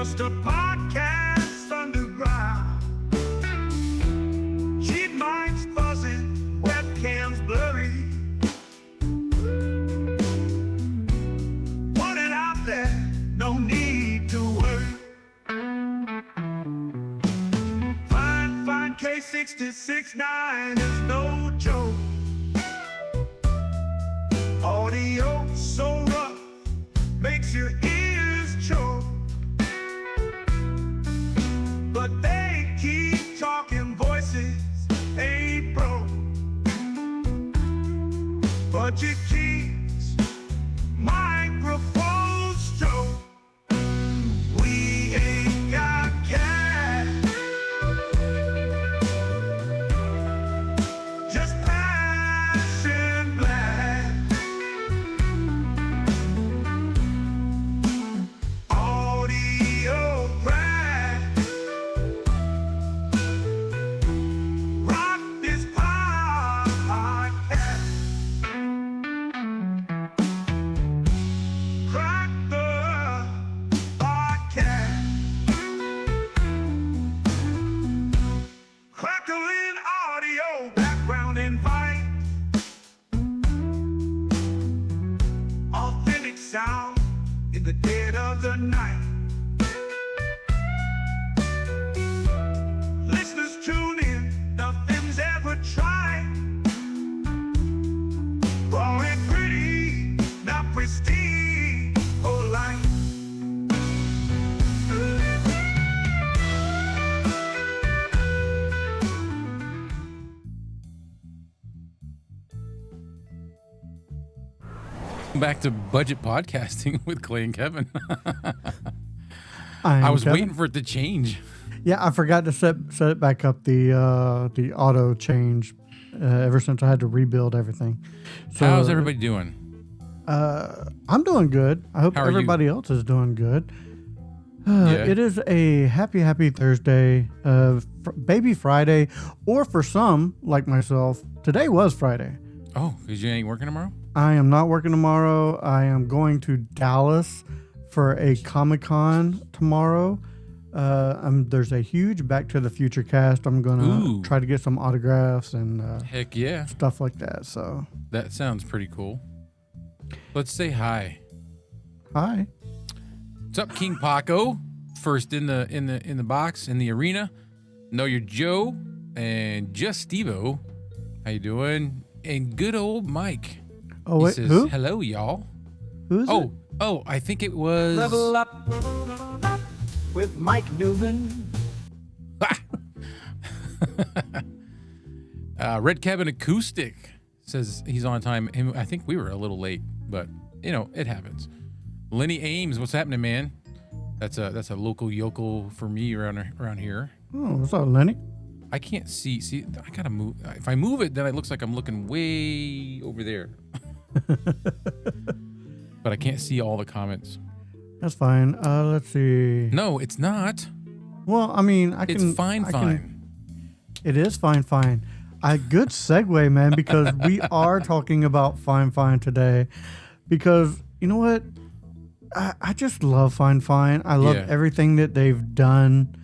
just a podcast underground. Cheap minds buzzing, webcams blurry. Put it out there, no need to worry. Fine K66.9 is no joke. Audio so rough, makes your ears choke. But they keep talking, voices ain't broke. Budget keeps microphones stroke. We ain't got cash, just passion black. Audio crack. Rock this podcast. Crack the podcast. Crackling audio, background invite. Authentic sound in the dead of the night. Listeners tune in, nothing's ever tried. Raw and pretty, not pristine or light. Back to budget podcasting with Clay and Kevin. I was waiting for it to change. Yeah, I forgot to set it back up, the auto change, ever since I had to rebuild everything. So, How's everybody doing? I'm doing good. I hope How are you? everybody else is doing good. Yeah. It is a happy Thursday, baby Friday, or for some, like myself, today was Friday. Oh, because you ain't working tomorrow? I am not working tomorrow. I am going to Dallas for a Comic-Con tomorrow. There's a huge Back to the Future cast. I'm going Ooh. to try to get some autographs and Heck yeah. stuff like that. So, That sounds pretty cool. Let's say hi. hi. What's up, King Paco? First in the box, in the arena. Know your Joe and Just Stevo. How you doing? And good old Mike. Oh, He wait, says, who? hello, y'all. Who is it? Oh, I think it was... Level up with Mike Newman. Red Cabin Acoustic says he's on time. I think we were a little late, but you know it happens. Lenny Ames, what's happening, man? That's a local yokel for me around here. Oh, what's up, Lenny? I can't see. See, I gotta move. If I move it, then it looks like I'm looking way over there. But I can't see all the comments. That's fine. Let's see. No, it's not. Well, I mean, It's fine. It is fine. A good segue, man, because we are talking about Fifine today. Because you know what? I just love Fifine. I love everything that they've done.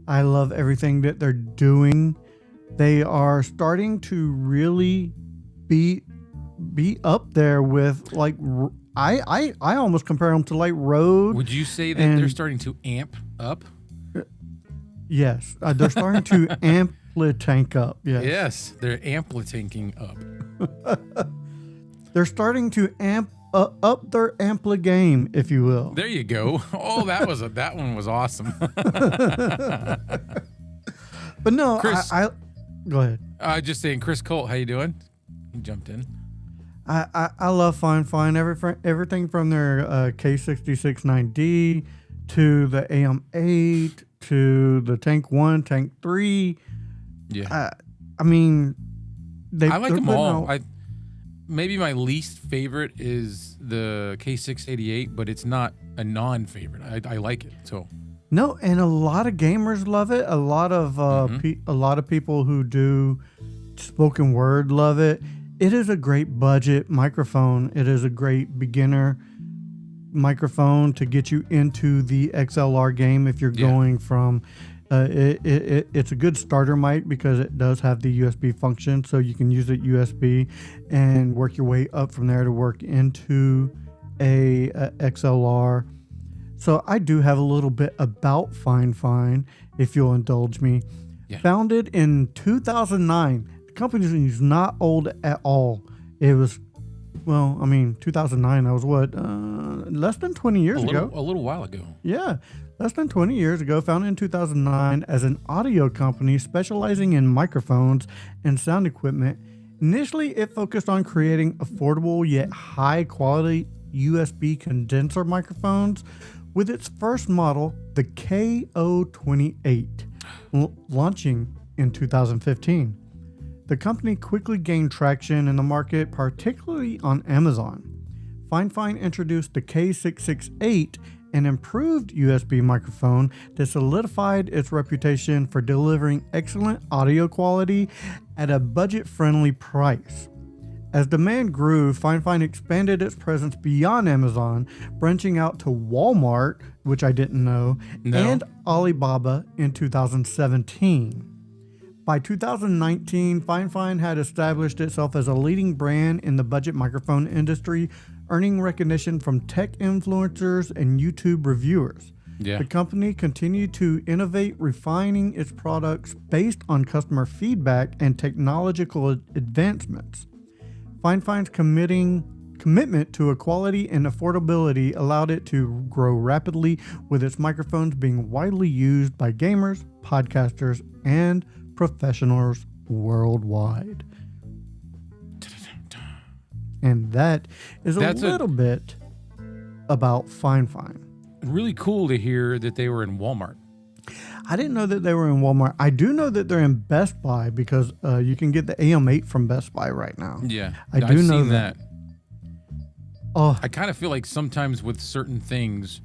I love everything that they're doing. They are starting to really be up there with like I almost compare them to like Road. Would you say that they're starting to amp up? Yes, they're starting to amplitank up. Yes. Yes, they're amplitanking up. They're starting to amp up their ampli game, if you will. There you go. Oh, that one was awesome. But no, Chris, I go ahead. Just saying, Chris Colt, how you doing? He jumped in. I love Fifine. Everything from their K66 9D to the AM8 to the Tank 1, Tank 3. Yeah. I mean, I like them all. Maybe my least favorite is the K688, but it's not a non-favorite. I like it. So no, and a lot of gamers love it. A lot of people who do spoken word love it. It is a great budget microphone. It is a great beginner microphone to get you into the XLR game if you're going from. It's a good starter mic because it does have the USB function, so you can use it USB and work your way up from there to work into a XLR. So I do have a little bit about Fifine, if you'll indulge me. Yeah. Founded in 2009. The company is not old at all. It was, 2009. That was what, less than 20 years ago. A little while ago. Yeah, less than 20 years ago. Founded in 2009 as an audio company specializing in microphones and sound equipment. Initially, it focused on creating affordable yet high-quality USB condenser microphones, with its first model, the KO28, launching in 2015. The company quickly gained traction in the market, particularly on Amazon. Fifine introduced the K668, an improved USB microphone that solidified its reputation for delivering excellent audio quality at a budget-friendly price. As demand grew, Fifine expanded its presence beyond Amazon, branching out to Walmart, which I didn't know, and Alibaba in 2017. By 2019, Fifine had established itself as a leading brand in the budget microphone industry, earning recognition from tech influencers and YouTube reviewers. Yeah. The company continued to innovate, refining its products based on customer feedback and technological advancements. Fifine's commitment to equality and affordability allowed it to grow rapidly, with its microphones being widely used by gamers, podcasters, and professionals worldwide. And that is a little bit about Fifine. Really cool to hear that they were in Walmart. I didn't know that they were in Walmart. I do know that they're in Best Buy because you can get the AM8 from Best Buy right now. Yeah, I've seen that. Oh, I kind of feel like sometimes with certain things,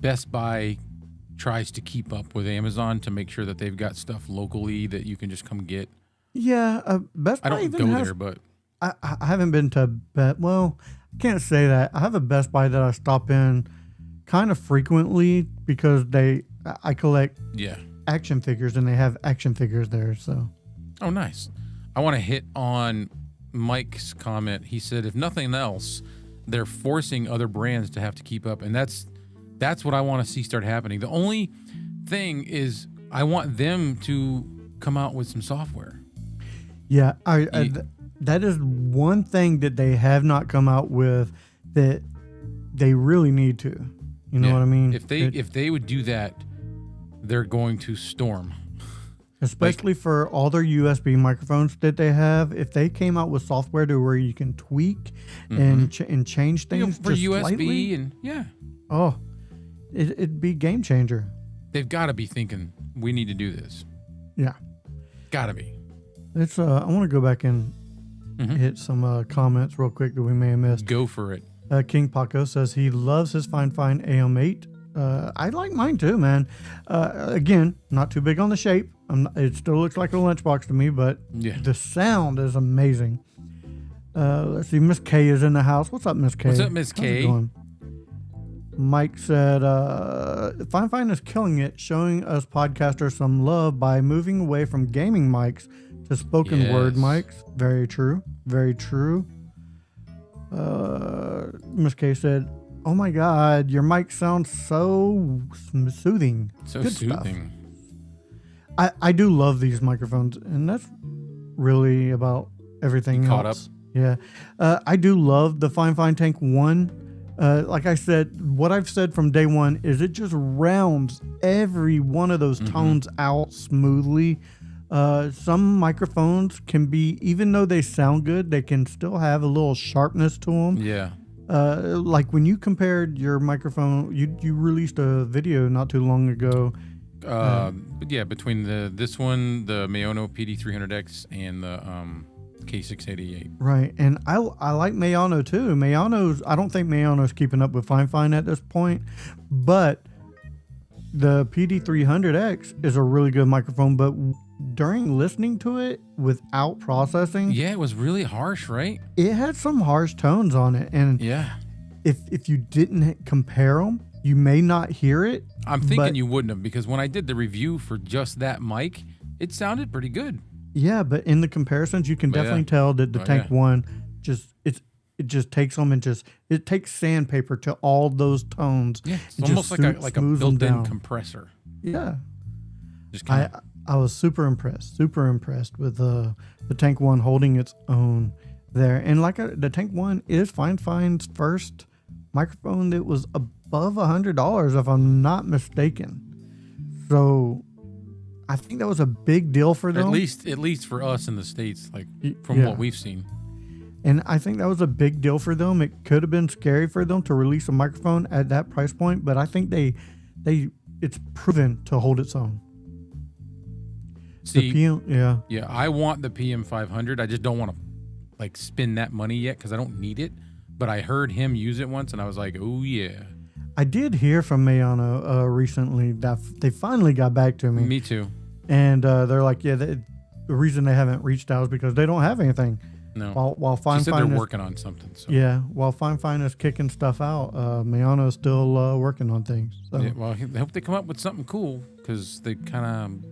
Best Buy tries to keep up with Amazon to make sure that they've got stuff locally that you can just come get. yeah. Best Buy I don't even go has, there, but I haven't been to Well, I can't say that. I have a Best Buy that I stop in kind of frequently because I collect action figures and they have action figures there. So, oh, nice. I want to hit on Mike's comment. He said, if nothing else, they're forcing other brands to have to keep up, and that's what I want to see start happening. The only thing is, I want them to come out with some software. Yeah, that is one thing that they have not come out with that they really need to. You know what I mean? If they would do that, they're going to storm. Especially for all their USB microphones that they have. If they came out with software to where you can tweak and change things for just USB slightly, and it'd be game changer. They've got to be thinking we need to do this. Yeah, Got to be. it's. I want to go back and hit some comments real quick that we may have missed. Go for it. King Paco says he loves his Fifine AM8. I like mine too, man. Again, not too big on the shape. It still looks like a lunchbox to me, but the sound is amazing. Let's see. Miss K is in the house. What's up, Miss K? What's up, Miss How's it K? going? Mike said, Fifine is killing it, showing us podcasters some love by moving away from gaming mics to spoken word mics. Very true. Very true. Miss K said, oh my God, your mic sounds so soothing. So Good soothing. stuff. I do love these microphones, and that's really about everything Caught else. up? Yeah. I do love the Fifine Tank 1. Like I said, what I've said from day one is it just rounds every one of those tones out smoothly. Some microphones can be, even though they sound good, they can still have a little sharpness to them. Yeah. Like when you compared your microphone, you released a video not too long ago. But yeah, between this one, the Mayono PD300X, and the K688. Right, and I like Mayono too. I don't think Mayono's keeping up with Fifine at this point, but the PD300X is a really good microphone. But during listening to it without processing, Yeah, it was really harsh, right? it had some harsh tones on it, and Yeah. if you didn't compare them, you may not hear it. I'm thinking but- you wouldn't have, because when I did the review for just that mic, it sounded pretty good. Yeah, but in the comparisons, you can But yeah. definitely tell that the Oh, Tank yeah. One it just takes them and it takes sandpaper to all those tones. Yeah, it's and almost just like a smooths them built-in down. compressor. Yeah, Just kind of. I was super impressed with the Tank One holding its own there. And the Tank One is Fine's first microphone that was above $100, if I'm not mistaken. So I think that was a big deal for them. At least for us in the States, like from Yeah. what we've seen. And I think that was a big deal for them. It could have been scary for them to release a microphone at that price point, but I think it's proven to hold its own. See, Yeah. yeah, I want the PM500. I just don't want to like spend that money yet because I don't need it. But I heard him use it once, and I was like, oh yeah. I did hear from Mayana recently that they finally got back to me. Me too. And they're like, yeah, the reason they haven't reached out is because they don't have anything. No. While She said they're Fine is, working on something. So. yeah, while Fine is kicking stuff out, Mayana is still working on things. So. Yeah, well, I hope they come up with something cool because they kind of,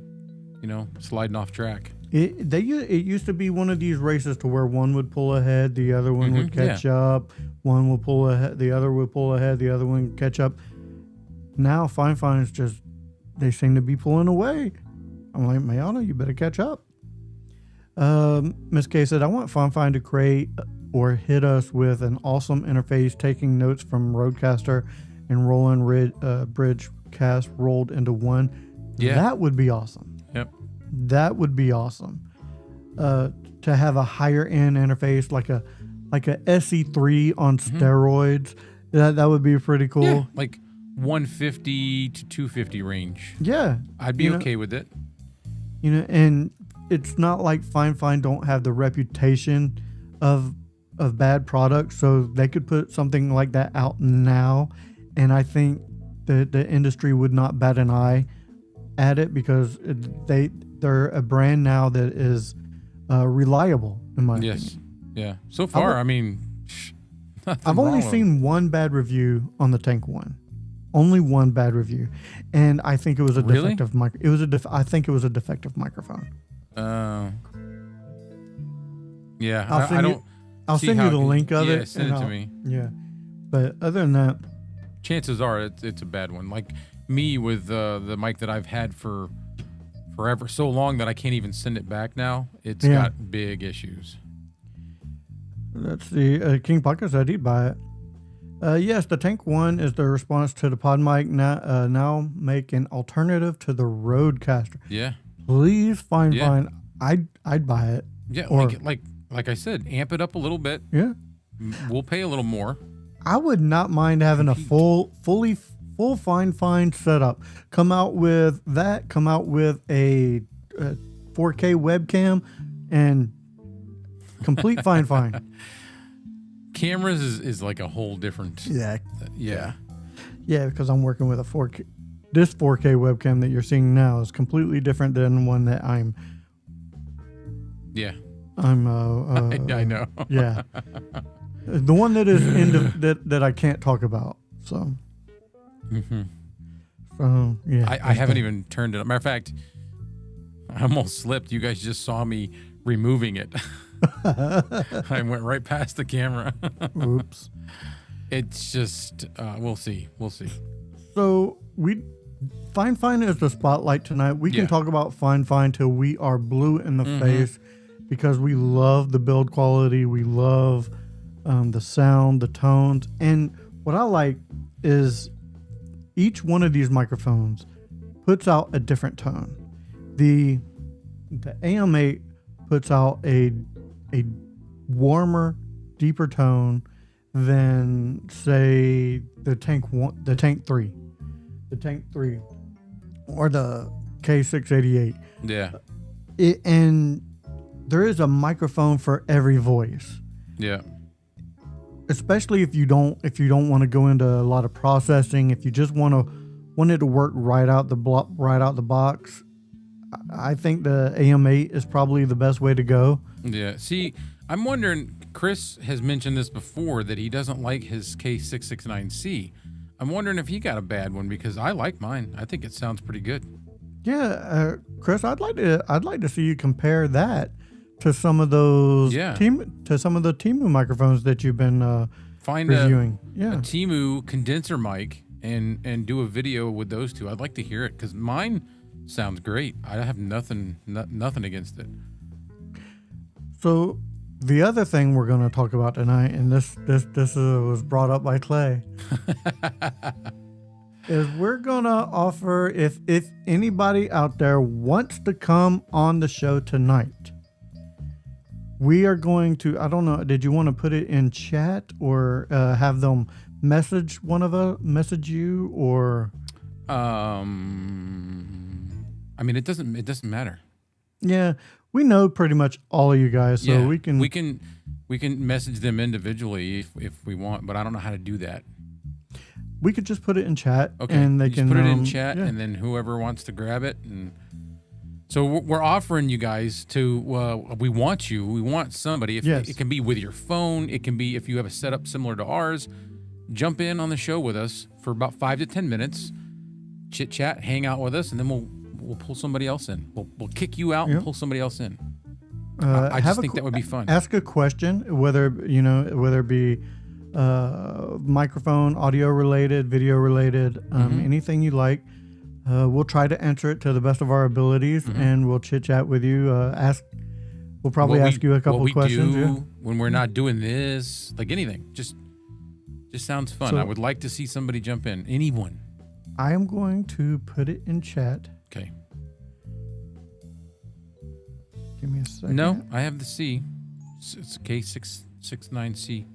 sliding off track. It used to be one of these races to where one would pull ahead, the other one would catch up. One will pull ahead, the other would pull ahead, the other one would catch up. Now Fine is just, they seem to be pulling away. I'm like, Mayana, you better catch up. Miss K said, I want Fine to create or hit us with an awesome interface, taking notes from Rodecaster and Roland Bridge cast rolled into one. Yeah. That would be awesome. Yep. That would be awesome. To have a higher end interface like a SE3 on steroids. That would be pretty cool. Yeah, like 150 to 250 range. Yeah. I'd be okay with it. And it's not like Fine don't have the reputation of bad products, so they could put something like that out now, and I think the industry would not bat an eye at it because they're a brand now that is reliable in my opinion. Yes. Yeah. So far, I mean, I've only seen one bad review on the Tank One. Only one bad review, and I think it was a Really? defective I think it was a defective microphone. Yeah. I'll send you the link of it. Yeah, send it to me. Yeah, but other than that, Chances are it's a bad one. Like me with the mic that I've had for forever, so long that I can't even send it back now. It's got big issues. let's see. King Podcast said he'd buy it. Yes, the Tank One is the response to the Pod Mic. Now make an alternative to the Rodecaster. Yeah. Please Fine. I'd buy it. Yeah. Or- like I said, amp it up a little bit. Yeah. We'll pay a little more. I would not mind having a full Fine setup. Come out with a 4K webcam and complete Fine. Cameras is like a whole different. Yeah. Yeah. Because I'm working with a 4K. This 4K webcam that you're seeing now is completely different than one that I'm. Yeah. I know. Yeah. The one that is that I can't talk about. So. Mm-hmm. So yeah. I haven't even turned it. Matter of fact, I almost slipped. You guys just saw me removing it. I went right past the camera. Oops. It's just we'll see. So Fine is the spotlight tonight. We can talk about Fine till we are blue in the face because we love the build quality. We love the sound, the tones, and what I like is each one of these microphones puts out a different tone. The AM8 puts out a warmer, deeper tone than say the Tank 3, or the K688. Yeah. And there is a microphone for every voice. Yeah. Especially if you don't want to go into a lot of processing, if you just want it to work right out the box, I think the AM8 is probably the best way to go. Yeah. See, I'm wondering, Chris has mentioned this before, that he doesn't like his K669C. I'm wondering if he got a bad one, because I like mine. I think it sounds pretty good. Yeah, Chris, I'd like to see you compare that to some of those Yeah. some of the Temu microphones that you've been Find reviewing. a Yeah. Temu condenser mic and do a video with those two. I'd like to hear it, because mine sounds great. I have nothing against it. So the other thing we're going to talk about tonight, and this was brought up by Clay, is we're going to offer, if anybody out there wants to come on the show tonight, we are going to, I don't know, did you want to put it in chat or have them message message you, or? I mean, it doesn't matter. Yeah, we know pretty much all of you guys, so we can message them individually if we want, but I don't know how to do that. we could just put it in chat. Okay, and they you just can put it in chat, yeah. and then whoever wants to grab it. And so we're offering you guys to. We want somebody. If Yes. it can be with your phone, it can be if you have a setup similar to ours. Jump in on the show with us for about 5 to 10 minutes, chit chat, hang out with us, and then we'll pull somebody else in. We'll kick you out and pull somebody else in. I just think that would be fun. Ask a question, whether it be microphone, audio related, video related, anything you like. We'll try to answer it to the best of our abilities, and we'll chit chat with you. We'll probably ask you a couple what questions. we do Yeah. when we're not doing this, like anything, just sounds fun. So- I would like to see somebody jump in. Anyone. I am going to put it in chat. Okay. Give me a second. No, I have the C. It's a K669C.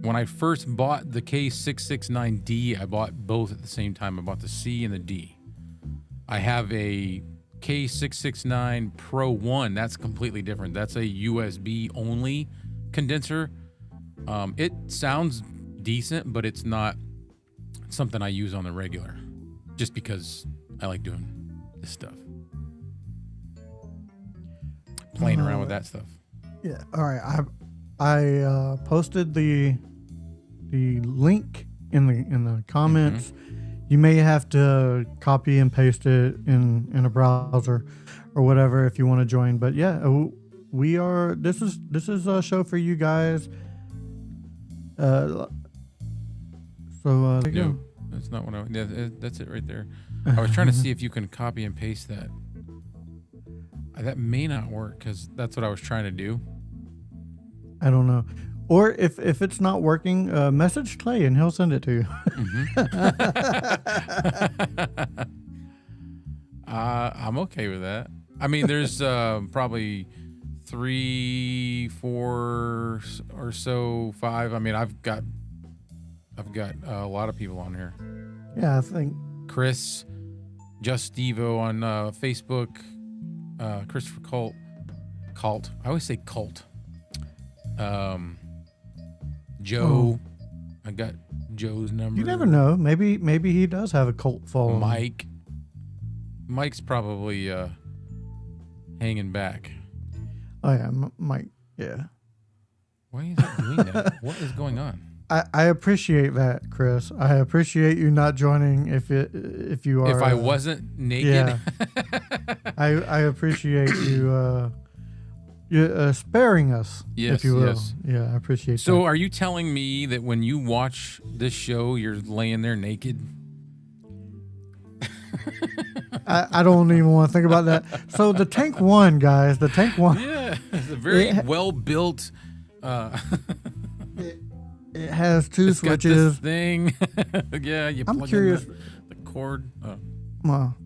When I first bought the K669D, I bought both at the same time. I bought the C and the D. I have a K669 Pro 1. That's completely different. That's a USB only condenser. It sounds decent, but it's not something I use on the regular, just because I like doing this stuff. Playing around with that stuff. Yeah. All right. I posted the link in the comments. You may have to copy and paste it in a browser or whatever if you want to join. But yeah, we are. This is a show for you guys. So there you No, go. that's not what that's it right there. I was trying to see if you can copy and paste that. That may not work, because that's what I was trying to do. I don't know. Or if it's not working, message Clay and he'll send it to you. I'm okay with that. I mean, there's probably 3, 4 or so, 5. I mean, I've got a lot of people on here. Yeah, I think. Chris, Just Stevo on Facebook, Christopher Cult. I always say Cult. Joe. I got Joe's number. You never know. Maybe he does have a cult following. Mike's probably hanging back. Oh yeah, Mike. Yeah. Why is he doing that? What is going on? I appreciate that, Chris. I appreciate you not joining if you are. If I wasn't naked. Yeah. I appreciate you sparing us, Yes, if you will. yes. Yeah, I appreciate So that. are you telling me that when you watch this show, you're laying there naked? I don't even want to think about that. So the Tank 1, guys, the Tank 1. Yeah, it's a very well built. It has 2 It's got this switches. thing. Yeah, you I'm plug curious. in the cord.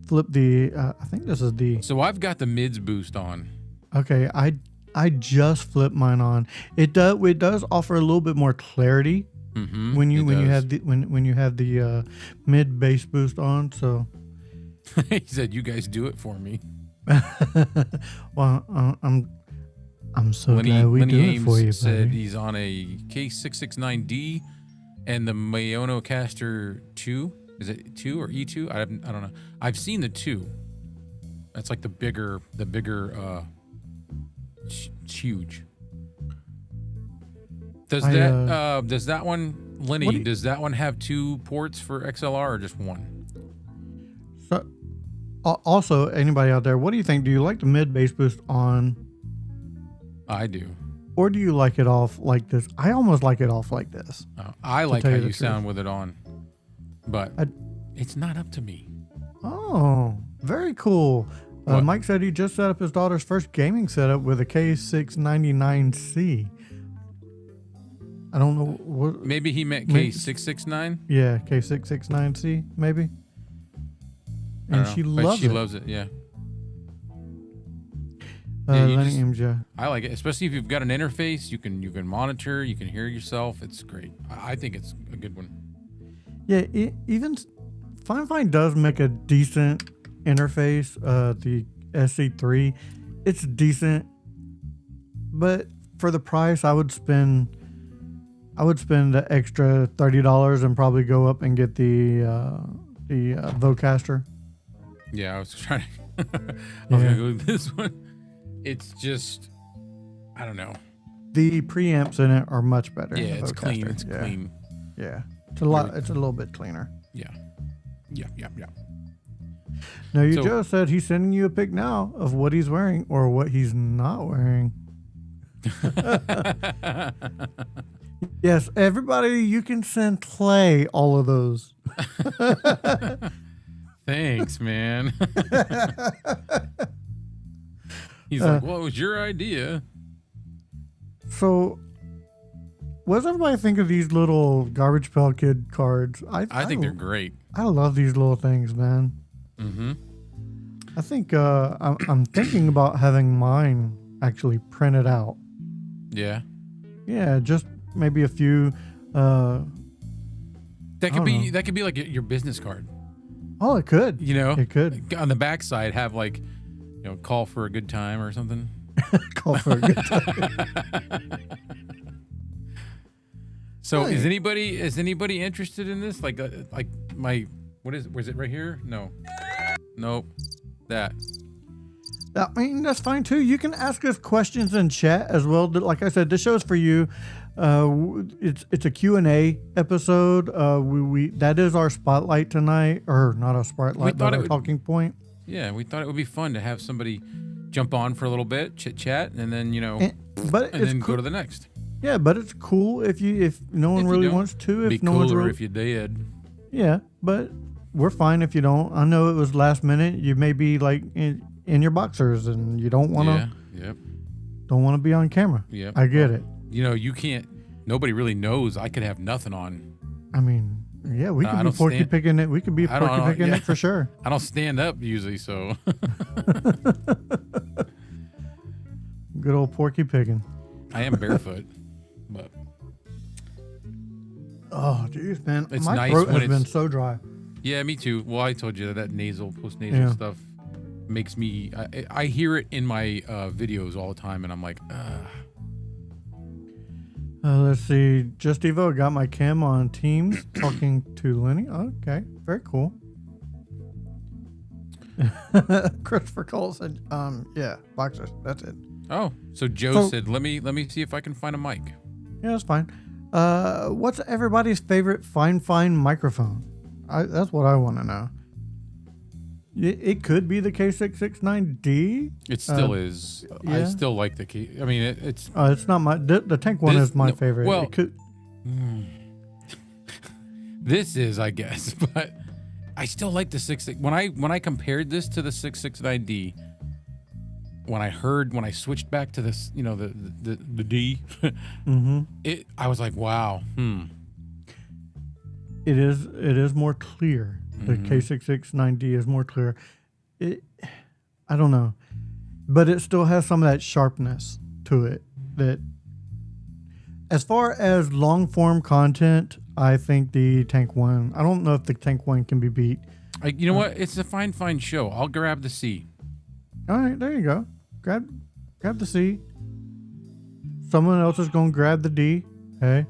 Flip the. I think this is the. So I've got the mids boost on. Okay, I just flipped mine on. It does offer a little bit more clarity Mm-hmm, when you have the mid bass boost on. So He said, "You guys do it for me." well, I'm so glad we do it for you, said buddy. he's on a K669D and the Mayono Caster 2. Is it 2 or E2? I don't know. I've seen the 2. That's like the bigger. It's huge. Does that one, Lenny? Does that one have 2 ports for XLR or just 1? So, also, anybody out there, what do you think? Do you like the mid bass boost on, I do. or do you like it off like this? I almost like it off like this. I like how tell you you the sound truth. with it on, but it's not up to me. Oh, very cool. What? Mike said he just set up his daughter's first gaming setup with a K699C. I don't know what. Maybe he meant Maybe- K669. Yeah, K669C, maybe. I And don't she know, but loves she it. loves it. Yeah. Yeah, you Lenny just- MJ. I like it, especially if you've got an interface. You can monitor. You can hear yourself. It's great. I think it's a good one. Yeah, even Fifine does make a decent interface. The SC3, it's decent, but for the price, I would spend the extra $30 and probably go up and get the Vocaster. Yeah, I was trying. I was gonna go with this one. It's just, I don't know. The preamps in it are much better. Yeah, than the it's clean. Vocaster. It's Yeah. clean. Yeah, it's a lot. It's a little bit cleaner. Yeah. Yeah. Now, So- Joe said he's sending you a pic now of what he's wearing or what he's not wearing. Yes, everybody, you can send Clay all of those. Thanks, man. He's like, what was your idea? So, what does everybody think of these little Garbage Pail Kid cards? I think they're great. I love these little things, man. Mm-hmm. I think I'm thinking about having mine actually printed out. Yeah. Yeah, just maybe a few. That could don't be know. like your business card. Oh, it could. You know, It could. on the back side have like, call for a good time or something. Call for a good time. So Hey. is anybody interested in this? Like my was it right here? No. Nope. That. I mean, that's fine too. You can ask us questions in chat as well. Like I said, this show's for you. It's a Q&A episode. We that is our spotlight tonight, or not a spotlight, thought but it our would- talking point. Yeah, we thought it would be fun to have somebody jump on for a little bit, chit chat, and then But and it's then cool. go to the next. Yeah, but it's cool if no one If you really don't, wants to. Be If no one's cooler really, if you did. yeah, but we're fine if you don't. I know it was last minute. You may be like in your boxers and you don't want to Yep. be on camera. Yep. I get it. You can't. Nobody really knows. I could have nothing on. I mean, yeah, we No, I could be don't porky stand- picking it. We could be I don't porky know, picking yeah. it for sure. I don't stand up usually, so Good old porky picking. I am barefoot. But Oh, jeez, man. It's My nice throat when has been it's- so dry. yeah, me too. Well, I told you that post nasal Yeah. stuff makes me. I hear it in my videos all the time, and I'm like, Let's see. Just Evo got my cam on Teams talking to Lenny. Okay, very cool. Christopher Cole said, yeah, boxers. That's it. oh. So Joe So- said, let me see if I can find a mic. Yeah, that's fine. What's everybody's favorite Fifine microphone? That's what I want to know. It could be the K669D. It still is. I yeah. still like the key. I mean, it's It's not my. The tank one This- is my no, favorite. well- It could, this is, I guess, but I still like the 6. When I compared this to the 669D, when I switched back to this, the D, I was like, wow, it is more clear. The K669D is more clear. I don't know, but it still has some of that sharpness to it. That, as far as long form content, I think the Tank One. I don't know if the Tank One can be beat. you know what? It's a fine show. I'll grab the C. All right, there you go. Grab the C. Someone else is gonna grab the D. Hey.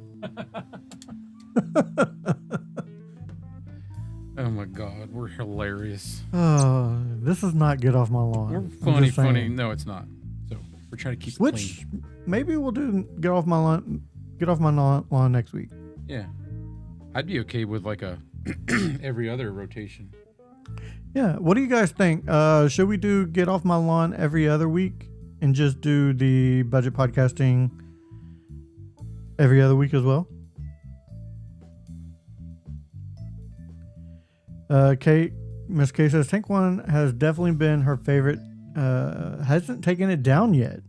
Oh my God, we're hilarious. This is not Get Off My Lawn. We're I'm funny, just saying. funny. No, it's not. So we're trying to keep it Which clean. maybe we'll do Get Off My Lawn. Get Off My Lawn next week. Yeah, I'd be okay with like a every other rotation. Yeah. What do you guys think? Should we do Get Off My Lawn every other week and just do the budget podcasting every other week as well? Miss K says Tank One has definitely been her favorite. Hasn't taken it down yet.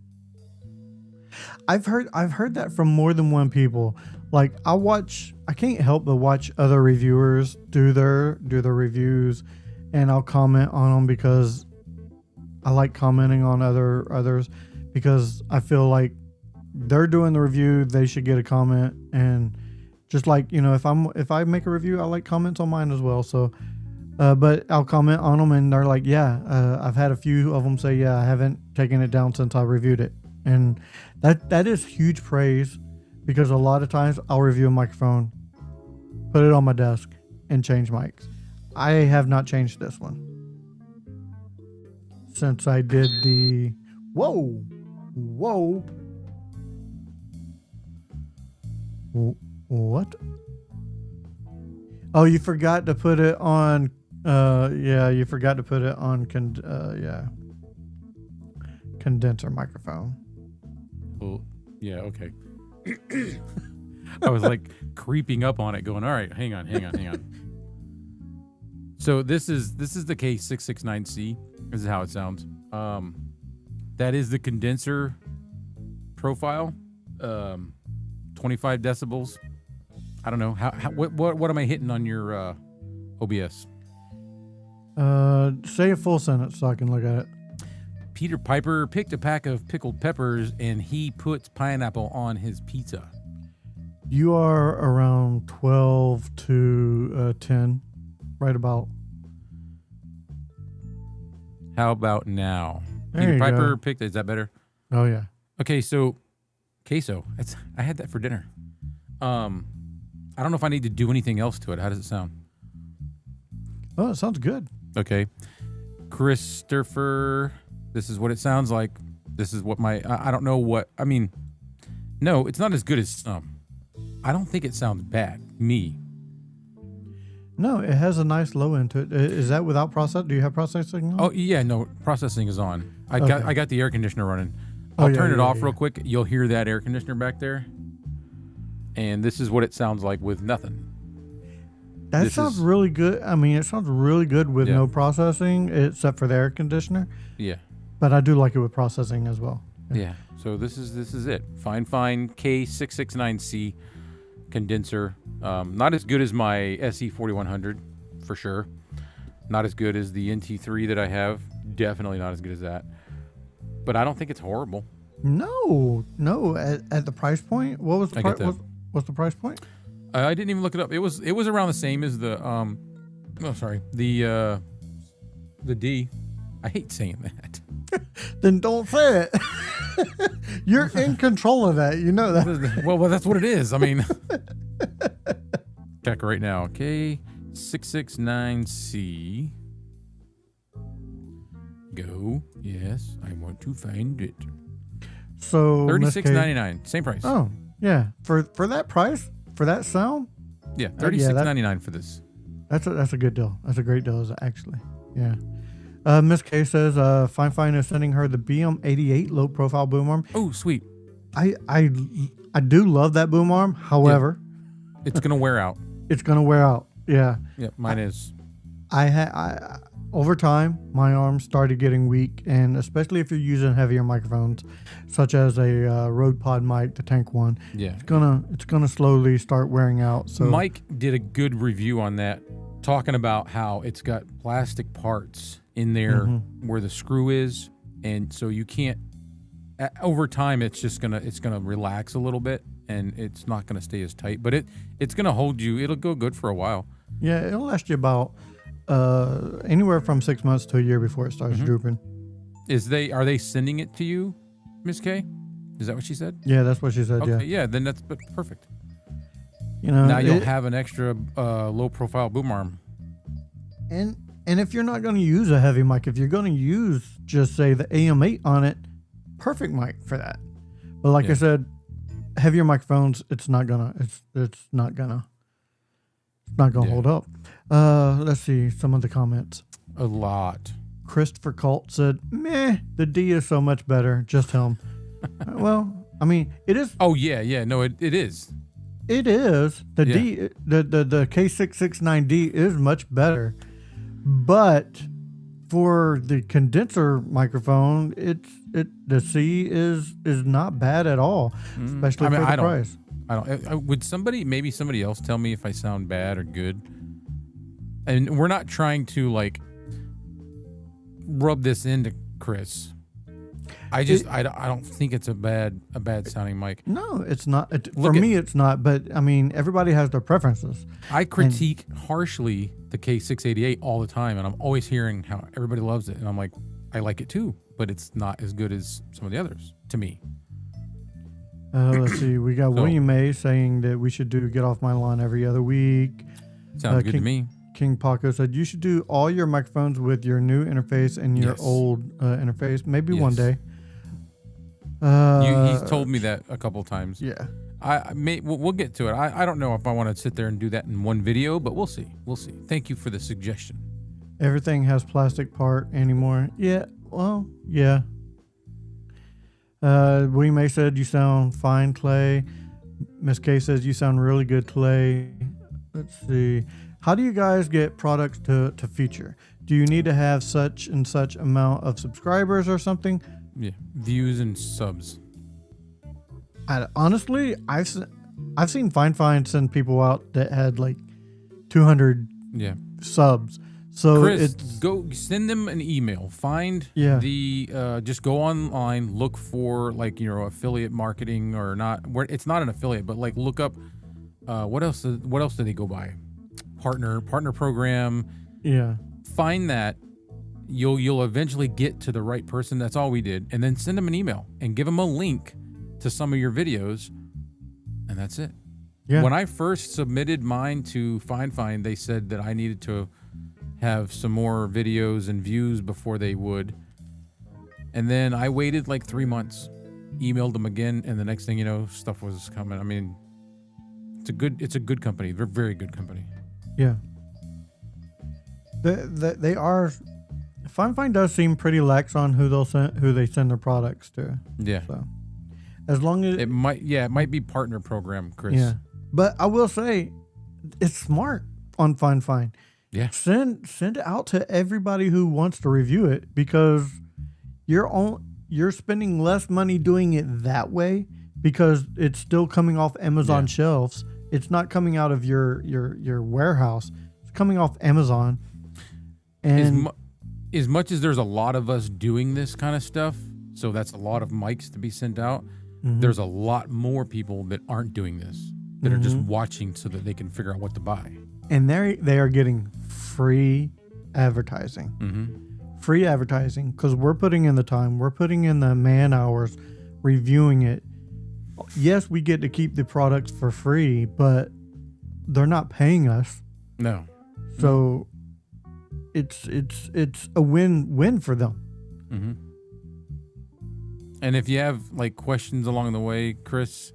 I've heard that from more than one people. Like I can't help but watch other reviewers do their reviews, and I'll comment on them because I like commenting on others because I feel like they're doing the review, they should get a comment. And just like, if I make a review, I like comments on mine as well. So, but I'll comment on them and they're like, yeah, I've had a few of them say, yeah, I haven't taken it down since I reviewed it. And that is huge praise, because a lot of times I'll review a microphone, put it on my desk, and change mics. I have not changed this one since I did the whoa. What? Oh, you forgot to put it on. You forgot to put it on. Condenser microphone. Well, yeah, okay. I was like creeping up on it, going, all right, hang on. So this is the K669C. This is how it sounds. That is the condenser profile. 25 decibels. I don't know what am I hitting on your OBS? Say a full sentence so I can look at it. Peter Piper picked a pack of pickled peppers and he puts pineapple on his pizza. You are around 12 to 10, right about. How about now? There Peter you Piper go. picked. Is that better? Oh yeah. Okay, so queso. I had that for dinner. I don't know if I need to do anything else to it. How does it sound? Oh, it sounds good. Okay, Christopher. This is what it sounds like. This is what I don't know what I mean. No, it's not as good as some. I don't think it sounds bad. Me. No, it has a nice low end to it. Is that without process? Do you have processing on? Oh yeah, no, processing is on. I got the air conditioner running. Oh, I'll yeah, turn it yeah, off yeah. real quick. You'll hear that air conditioner back there. And this is what it sounds like with nothing. That this sounds is- really good. I mean, it sounds really good with Yeah. no processing except for the air conditioner. Yeah. But I do like it with processing as well. Yeah. So this is it. Fine K669C condenser. Not as good as my SE4100 for sure. Not as good as the NT3 that I have. Definitely not as good as that. But I don't think it's horrible. No. At the price point, what was the I get that. what's the price point? I didn't even look it up. It was around the same as the the D. I hate saying that. Then don't say it. You're in control of that. You know that. well, that's what it is. I mean, check right now. K669C. Go. Yes, I want to find it. So Miss K- $36.99. Same price. Oh yeah, for that price, for that sound, Yeah, $36.99 for this. that's a good deal. That's a great deal, actually. Yeah. Miss K says, Fifine is sending her the BM88 low profile boom arm. Oh, sweet. I do love that boom arm. However, It's gonna wear out. it's gonna wear out. Yeah. Yeah, mine is. I over time my arms started getting weak, and especially if you're using heavier microphones, such as a Rode Pod mic, the Tank One, Yeah. it's gonna slowly start wearing out. So Mike did a good review on that, talking about how it's got plastic parts in there where the screw is, and so you can't. Over time, it's gonna relax a little bit, and it's not gonna stay as tight. But it's gonna hold you. It'll go good for a while. yeah, it'll last you about anywhere from 6 months to a year before it starts drooping. Are they sending it to you, Miss K? Is that what she said? Yeah, that's what she said. Okay, Yeah, then that's perfect. you know, Now you'll have an extra low profile boom arm. And if you're not going to use a heavy mic, if you're going to use just say the AM8 on it, perfect mic for that. But like I said, heavier microphones, it's not gonna hold up. Let's see some of the comments. A lot. Christopher Colt said, "Meh, the D is so much better. Just him." Well, I mean, it is. Oh yeah. No, it is. It is the D. The K669D is much better, but for the condenser microphone, the C is not bad at all, especially for the price. I don't. Would maybe somebody else tell me if I sound bad or good? And we're not trying to like rub this into Chris. I don't think it's a bad sounding mic. No, it's not. For me, it's not. But I mean, everybody has their preferences. I critique harshly the K688 all the time, and I'm always hearing how everybody loves it, and I'm like, I like it too, but it's not as good as some of the others to me. Let's see. We got William May saying that we should do Get Off My Lawn every other week. Sounds good to me. King Paco said you should do all your microphones with your new interface and your old interface. Maybe one day. He's told me that a couple times. Yeah. We'll get to it. I don't know if I want to sit there and do that in one video, but we'll see. Thank you for the suggestion. Everything has plastic part anymore. Yeah. Well, yeah. William May said you sound fine, Clay. Miss K says you sound really good, Clay. Let's see. How do you guys get products to feature? Do you need to have such and such amount of subscribers or something? Yeah, views and subs. Honestly, I've seen Fifine send people out that had like 200 subs. So Chris, go send them an email. Find just go online, look for like affiliate marketing or not. Where it's not an affiliate, but like look up what else do they go by? Partner program. Yeah. Find that. You'll eventually get to the right person. That's all we did. And then send them an email and give them a link to some of your videos. And that's it. Yeah. When I first submitted mine to Fifine, they said that I needed to have some more videos and views before they would. And then I waited like 3 months, emailed them again, and the next thing you know, stuff was coming. I mean, it's a good company. They're a very good company. Yeah. They are. Fifine does seem pretty lax on who they send their products to. Yeah. So, as long as it might be partner program, Chris. Yeah. But I will say, it's smart on Fifine. Yeah. Send it out to everybody who wants to review it, because you're spending less money doing it that way, because it's still coming off Amazon shelves. It's not coming out of your warehouse. It's coming off Amazon. And as much as there's a lot of us doing this kind of stuff, so that's a lot of mics to be sent out, there's a lot more people that aren't doing this, that are just watching so that they can figure out what to buy. And they are getting free advertising. Free advertising, because we're putting in the time. We're putting in the man hours reviewing it. Yes, we get to keep the products for free, but they're not paying us. No. So it's a win-win for them. And if you have like questions along the way, Chris,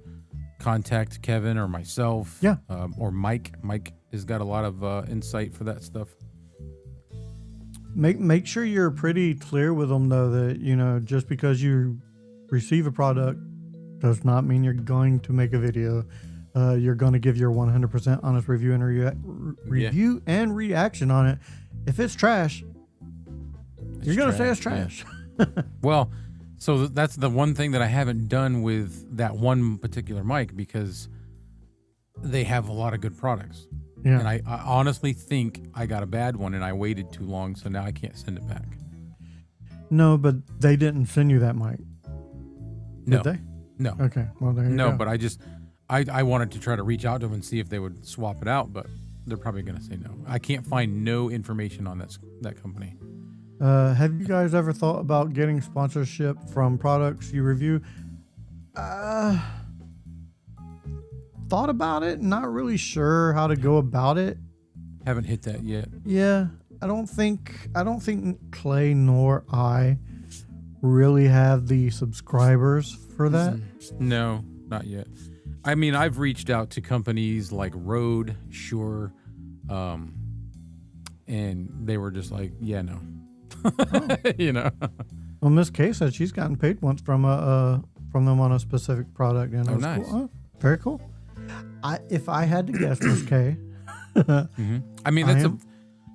contact Kevin or myself. Yeah. Or Mike. Mike has got a lot of insight for that stuff. Make sure you're pretty clear with them, though, that just because you receive a product does not mean you're going to make a video. You're going to give your 100% honest review and reaction on it. If it's trash, you're going to say it's trash. Yeah. Well, so that's the one thing that I haven't done with that one particular mic, because they have a lot of good products. Yeah. And I honestly think I got a bad one and I waited too long, so now I can't send it back. No, but they didn't send you that mic. Did they? No. Okay. Well, there you go. No, but I wanted to try to reach out to them and see if they would swap it out, but they're probably going to say no. I can't find no information on that company. Have you guys ever thought about getting sponsorship from products you review? Thought about it. Not really sure how to go about it. Haven't hit that yet. Yeah. don't think Clay nor I really have the subscribers for that. No, not yet. I mean, I've reached out to companies like Rode, Shure, and they were just like, yeah, no. You know. Well, Miss K said she's gotten paid once from them on a specific product, and Oh, it was nice. cool. Oh, very cool. If I had to guess, Miss K, I mean,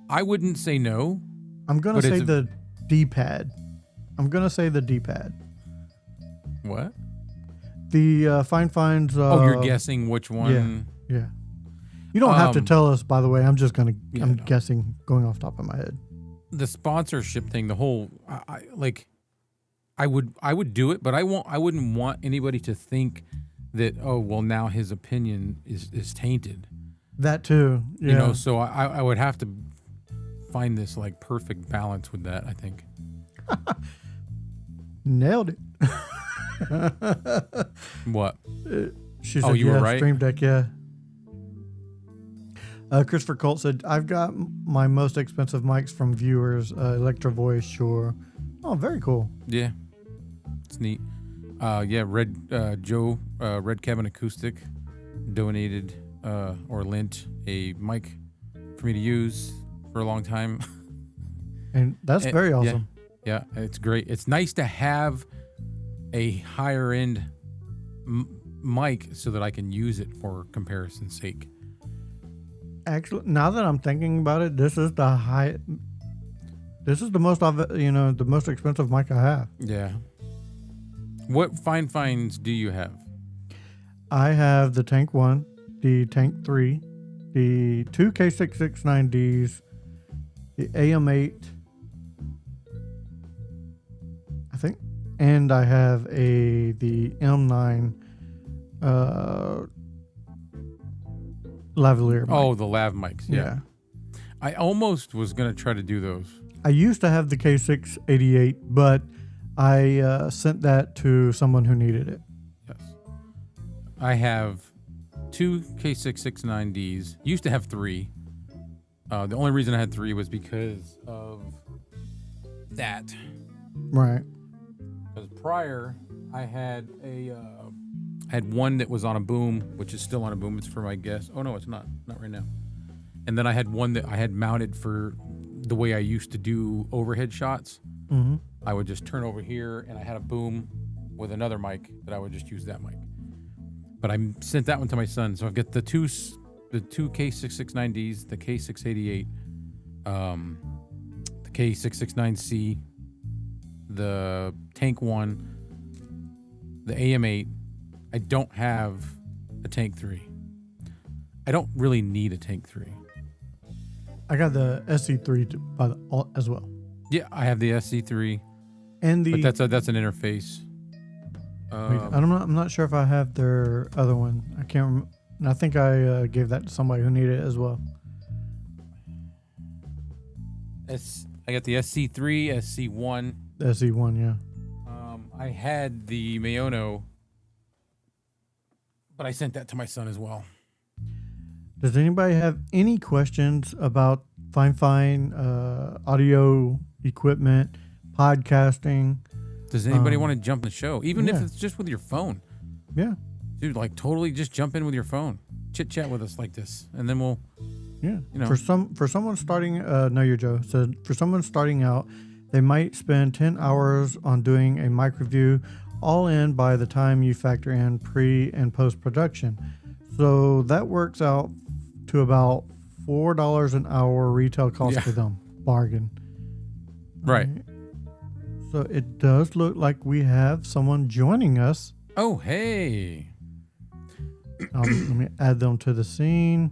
I wouldn't say no. I'm gonna But say it's a- the D-pad. I'm gonna say the D-pad. What? The Fine's. You're guessing which one? Yeah. You don't have to tell us, by the way. I'm just gonna. Yeah, I'm no. guessing, going off the top of my head. The sponsorship thing, the whole, I would do it, but I wouldn't want anybody to think that, oh, well, now his opinion is tainted. That too. Yeah. You know, so I would have to find this like perfect balance with that, I think. Nailed it. What? She said, Oh, you were yeah, right? Stream Deck, yeah. Christopher Colt said, I've got my most expensive mics from viewers, Electro Voice, Shure. Oh, very cool. Yeah. It's neat. Red Cabin Acoustic donated or lent a mic for me to use for a long time. And that's very awesome. Yeah, it's great. It's nice to have a higher end mic so that I can use it for comparison's sake. Actually, now that I'm thinking about it, this is the most the most expensive mic I have. Yeah. What Fines do you have? I have the Tank 1, the Tank 3, the two K669Ds, the AM8, I think, and I have the M9 lavalier mic. Oh, the lav mics. Yeah. I almost was going to try to do those. I used to have the K688, but I sent that to someone who needed it. Yes. I have two K669Ds. Used to have three. The only reason I had three was because of that. Right. Because prior, I had one that was on a boom, which is still on a boom. It's for my guest. Oh no, it's not. Not right now. And then I had one that I had mounted for the way I used to do overhead shots. Mm-hmm. I would just turn over here, and I had a boom with another mic that I would just use that mic. But I sent that one to my son, so I've got the two K669Ds, the K688, the K669C, the Tank 1, the AM8. I don't have a Tank 3. I don't really need a Tank 3. I got the SC3 as well. Yeah, I have the SC3, And the but that's an interface. wait, I'm not sure if I have their other one. I can't remember. I think I gave that to somebody who needed it as well. I got the SC3, SC1. The SE1, yeah. I had the Mayono, but I sent that to my son as well. Does anybody have any questions about Fifine audio equipment, podcasting? Does anybody want to jump in the show? Even if yeah. it's just with your phone. Yeah, Dude, like totally just jump in with your phone. Chit chat with us like this. And then we'll, yeah. You know. For someone starting, no, you're Joe. So for someone starting out, they might spend 10 hours on doing a mic review, all in by the time you factor in pre and post production. So that works out to about $4 an hour retail cost Yeah. for them. Bargain. right. So it does look like we have someone joining us. Oh, hey. Let me add them to the scene.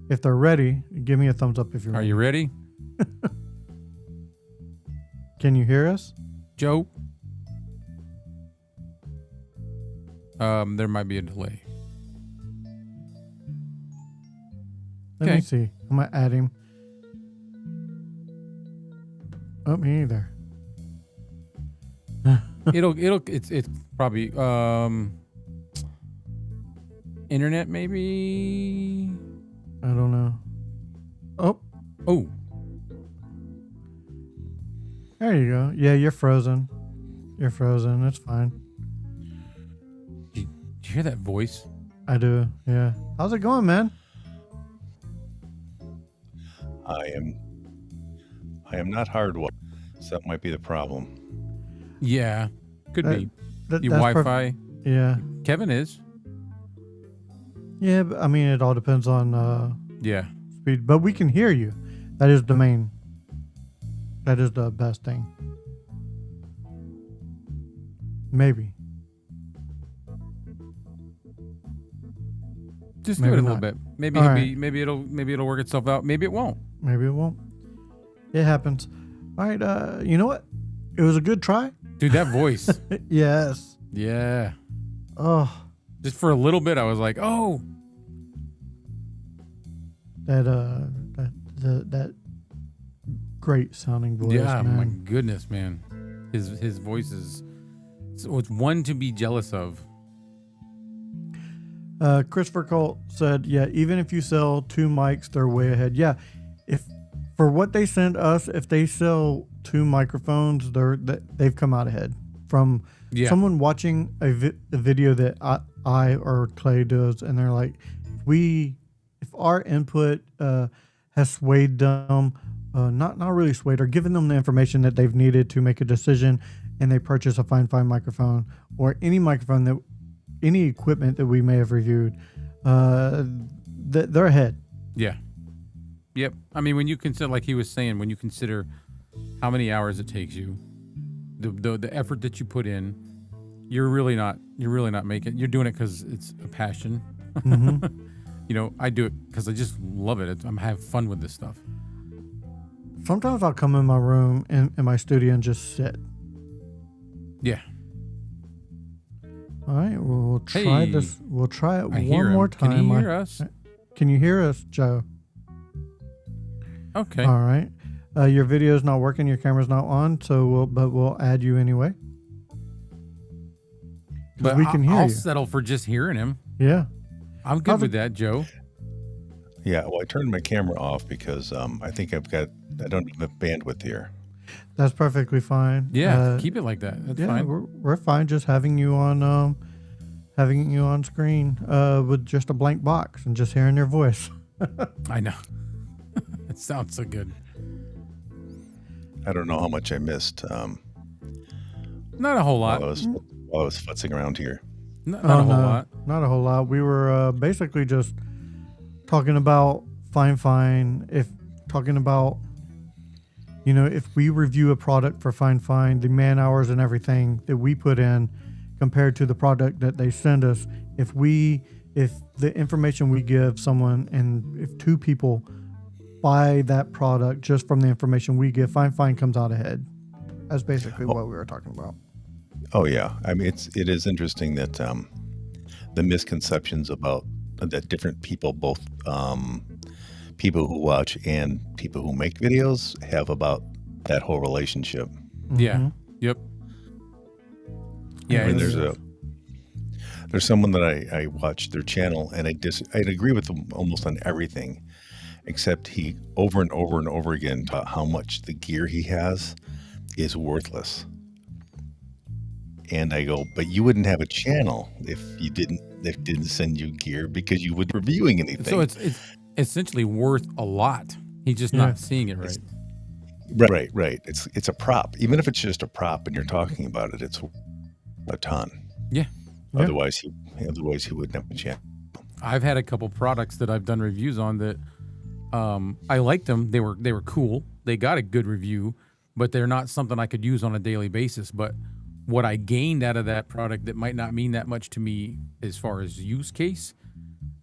If they're ready, give me a thumbs up if you're Are ready. you ready? Can you hear us? Joe? There might be a delay. Let Okay. me see. I'm gonna add him. Oh, me either. It's probably internet maybe. I don't know. Oh, Oh, There you go. Yeah, you're frozen. You're frozen. It's fine. Did you hear that voice? I do. Yeah. How's it going, man? I am not hardwired, so that might be the problem. Yeah, could be. Your That's Wi-Fi. Yeah. Kevin is. Yeah, but, I mean, it all depends on Yeah. speed. But we can hear you. That is the main. That is the best thing. Maybe. Just Maybe give it a little not. bit. Maybe All it'll right. be. Maybe it'll work itself out. Maybe it won't. Maybe it won't. It happens. All right. You know what? It was a good try. Dude, that voice. Yes. Yeah. Oh, Just for a little bit, I was like, oh. that great sounding voice. Yeah, man. my goodness, man. His voice is. So it's one to be jealous of. Christopher Colt said, "Yeah, even if you sell 2 mics, they're way ahead." Yeah, if for what they send us, if they sell 2 microphones, they've come out ahead from Yeah. someone watching a video that I or Clay does, and they're like, if our input has swayed them, not really swayed, or given them the information that they've needed to make a decision, and they purchase a Fifine microphone or any microphone that. Any equipment that we may have reviewed, they're ahead. Yeah. Yep. I mean, when you consider, like he was saying, when you consider how many hours it takes you, the effort that you put in, you're really not making. You're doing it because it's a passion. Mm-hmm. You know, I do it because I just love it. I have fun with this stuff. Sometimes I'll come in my room in my studio and just sit. Yeah. All right, we'll try Hey, this. We'll try it I hear one him. more time. Can he hear us? Can you hear us, Joe? Okay. All right. Your video's not working. Your camera's not on. So we'll add you anyway. But we can hear I'll you. settle for just hearing him. Yeah. I'm good How's with that, Joe. Yeah, well, I turned my camera off because I think I don't have enough bandwidth here. That's perfectly fine. Yeah, keep it like that. That's yeah, fine. we're fine just having you on screen with just a blank box and just hearing your voice. I know. It sounds so good. I don't know how much I missed Not a whole lot. while I was futzing around here. Not a whole no, lot. Not a whole lot. We were basically just talking about Fifine. If we review a product for Fifine, the man hours and everything that we put in compared to the product that they send us, if the information we give someone and if 2 people buy that product just from the information we give, Fifine comes out ahead. That's basically what we were talking about. Oh yeah, I mean it is interesting that the misconceptions about that different people, both people who watch and people who make videos, have about that whole relationship. Yeah. Yep. Yeah. I mean, it's- there's someone that I watched their channel, and I'd agree with them almost on everything, except he over and over and over again taught how much the gear he has is worthless. And I go, but you wouldn't have a channel if it didn't send you gear because you would be reviewing anything. So it's essentially worth a lot. He's just Yeah. not seeing it right. Right. It's a prop. Even if it's just a prop and you're talking about it, it's a ton. Yeah. Yeah. Otherwise he wouldn't have a channel. I've had a couple products that I've done reviews on that I liked them. They were cool. They got a good review, but they're not something I could use on a daily basis. But what I gained out of that product that might not mean that much to me as far as use case,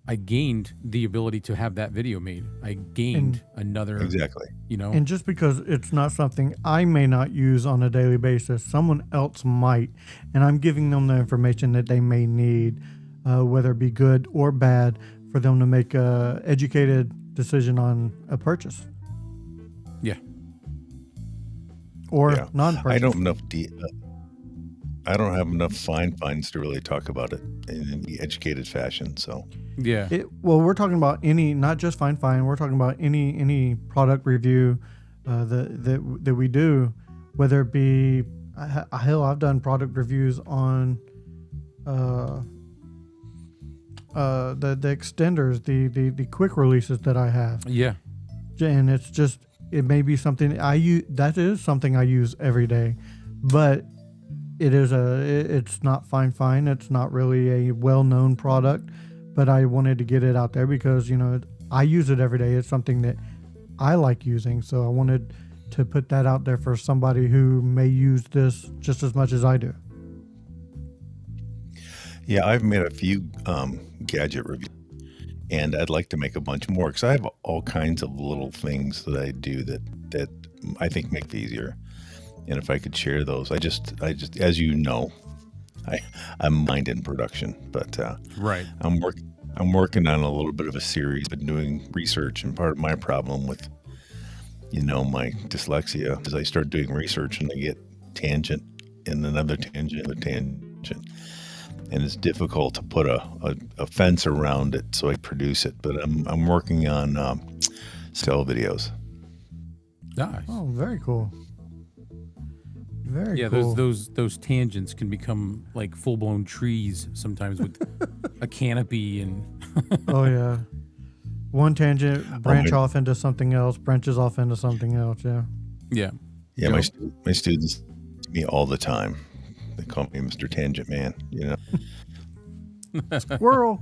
I gained the ability to have that video made. I gained another, Exactly. And just because it's not something I may not use on a daily basis, someone else might, and I'm giving them the information that they may need, whether it be good or bad, for them to make a educated decision on a purchase Yeah. or Yeah. non-purchase. I don't have enough fines to really talk about it in any educated fashion. So Yeah. Well, we're talking about not just Fifine. We're talking about any product review that we do. whether it be hell, I've done product reviews on the extenders, the quick releases that I have, Yeah. and it's just, it may be something I use. That is something I use every day, but it's not fine. It's not really a well-known product, but I wanted to get it out there because, I use it every day. It's something that I like using. So I wanted to put that out there for somebody who may use this just as much as I do. Yeah, I've made a few gadget reviews, and I'd like to make a bunch more because I have all kinds of little things that I do that I think make it easier. And if I could share those, I just as you know, I'm mind in production, but Right. I'm working on a little bit of a series, but doing research, and part of my problem with my dyslexia is I start doing research and I get tangent and another tangent, and it's difficult to put a fence around it so I produce it. But I'm working on still videos. Nice. Oh, very cool. Very Yeah, cool. those tangents can become like full blown trees sometimes with a canopy and Oh yeah. One tangent branches off into something else. Yeah. yeah. Yeah, Go. my students see me all the time. They call me Mr. Tangent Man. Squirrel.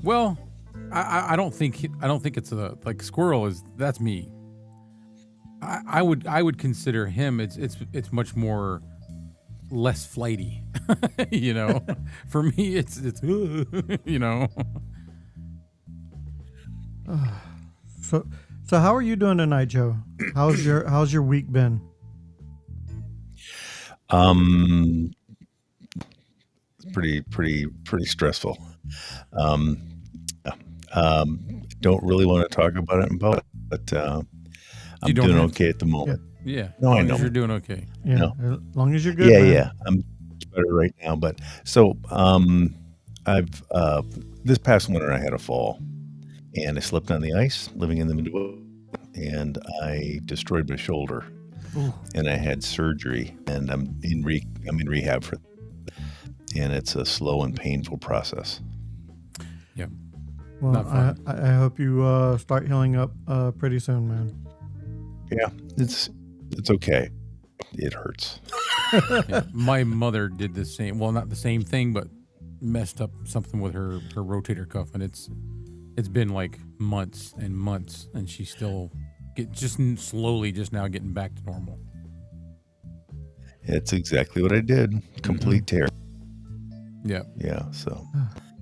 Well, I don't think it's like squirrel that's me. I would consider him it's much more less flighty. For me it's So how are you doing tonight, Joe? How's your week been? Pretty stressful. Don't really want to talk about it in public, but I'm don't doing have okay at the moment. Yeah. No, I as long know. as you're doing okay. Yeah, No. as long as you're good. Yeah, man. yeah, I'm much better right now. But so I've this past winter I had a fall, and I slipped on the ice, living in the Midwest, and I destroyed my shoulder, Ooh. and I had surgery, and I'm in rehab for, and it's a slow and painful process. Yeah. Well, Not fun. I hope you start healing up pretty soon, man. Yeah, it's okay. It hurts. Yeah. My mother did the same. Well, not the same thing, but messed up something with her rotator cuff, and it's been like months and months, and she's still just slowly just now getting back to normal. It's exactly what I did. Complete tear. Yeah. Yeah. So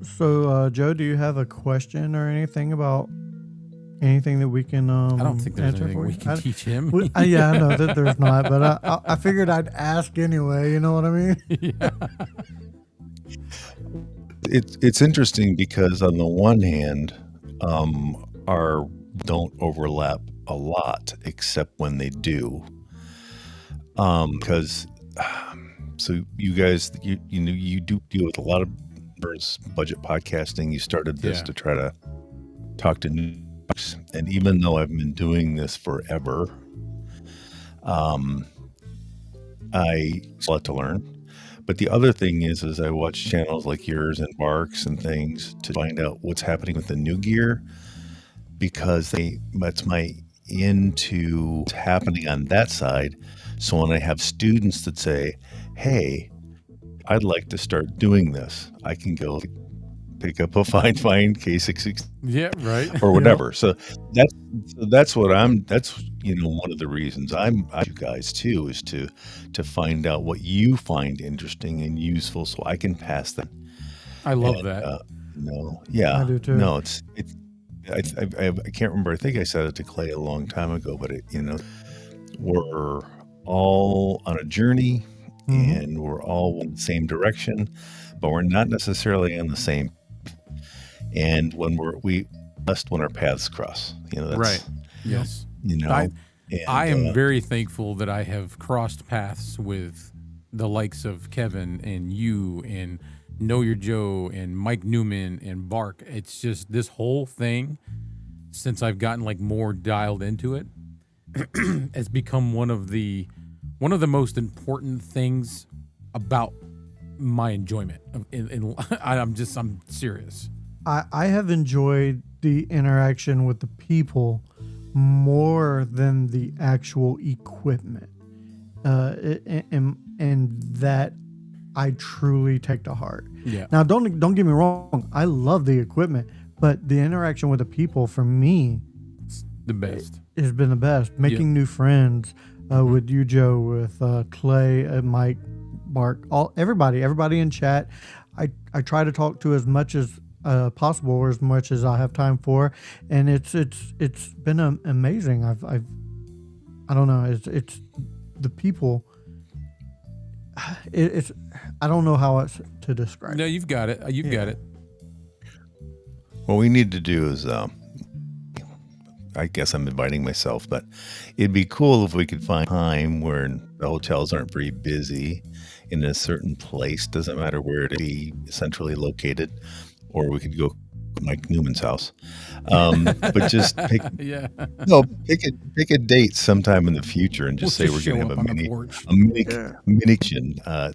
So, Joe, do you have a question or anything about anything that we can I don't think there's answer anything for we you? can teach him. Yeah, I know that there's not, but I figured I'd ask anyway. You know what I mean? Yeah. it's interesting because on the one hand, our don't overlap a lot, except when they do. Because so you guys, you do deal with a lot of budget podcasting. You started this Yeah. to try to talk to new folks, and even though I've been doing this forever, I still have to learn. But the other thing is I watch channels like yours and Barks and things to find out what's happening with the new gear, because that's my into what's happening on that side. So when I have students that say, "Hey, I'd like to start doing this," I can go pick up a Fifine K660 Yeah. Right. or whatever. So that's what that's one of the reasons I you guys too, is to find out what you find interesting and useful so I can pass them. I love And, that. Yeah, I do too. no, I can't remember. I think I said it to Clay a long time ago, but we're all on a journey, Mhm. and we're all in the same direction, but we're not necessarily on the same. And when we best when our paths cross, that's Right. Yes. And, I am very thankful that I have crossed paths with the likes of Kevin and you and Know Your Joe and Mike Newman and Bark. It's just this whole thing, since I've gotten like more dialed into it, has become one of the most important things about my enjoyment. I'm serious. I have enjoyed the interaction with the people more than the actual equipment, and that I truly take to heart. Yeah. Now, don't get me wrong. I love the equipment, but the interaction with the people for me The best. has been the best. Making new friends with you, Joe, with Clay, Mike, Mark, everybody in chat. I try to talk to as much as possible, or as much as I have time for, and it's been amazing. I don't know. It's the people. It's I don't know how else to describe. No, you've got it. You've got it. What we need to do is, I guess I'm inviting myself, but it'd be cool if we could find time where the hotels aren't very busy in a certain place. Doesn't matter where it be centrally located, or we could go to Mike Newman's house. But just pick a date sometime in the future and just We'll say we're going to have a mini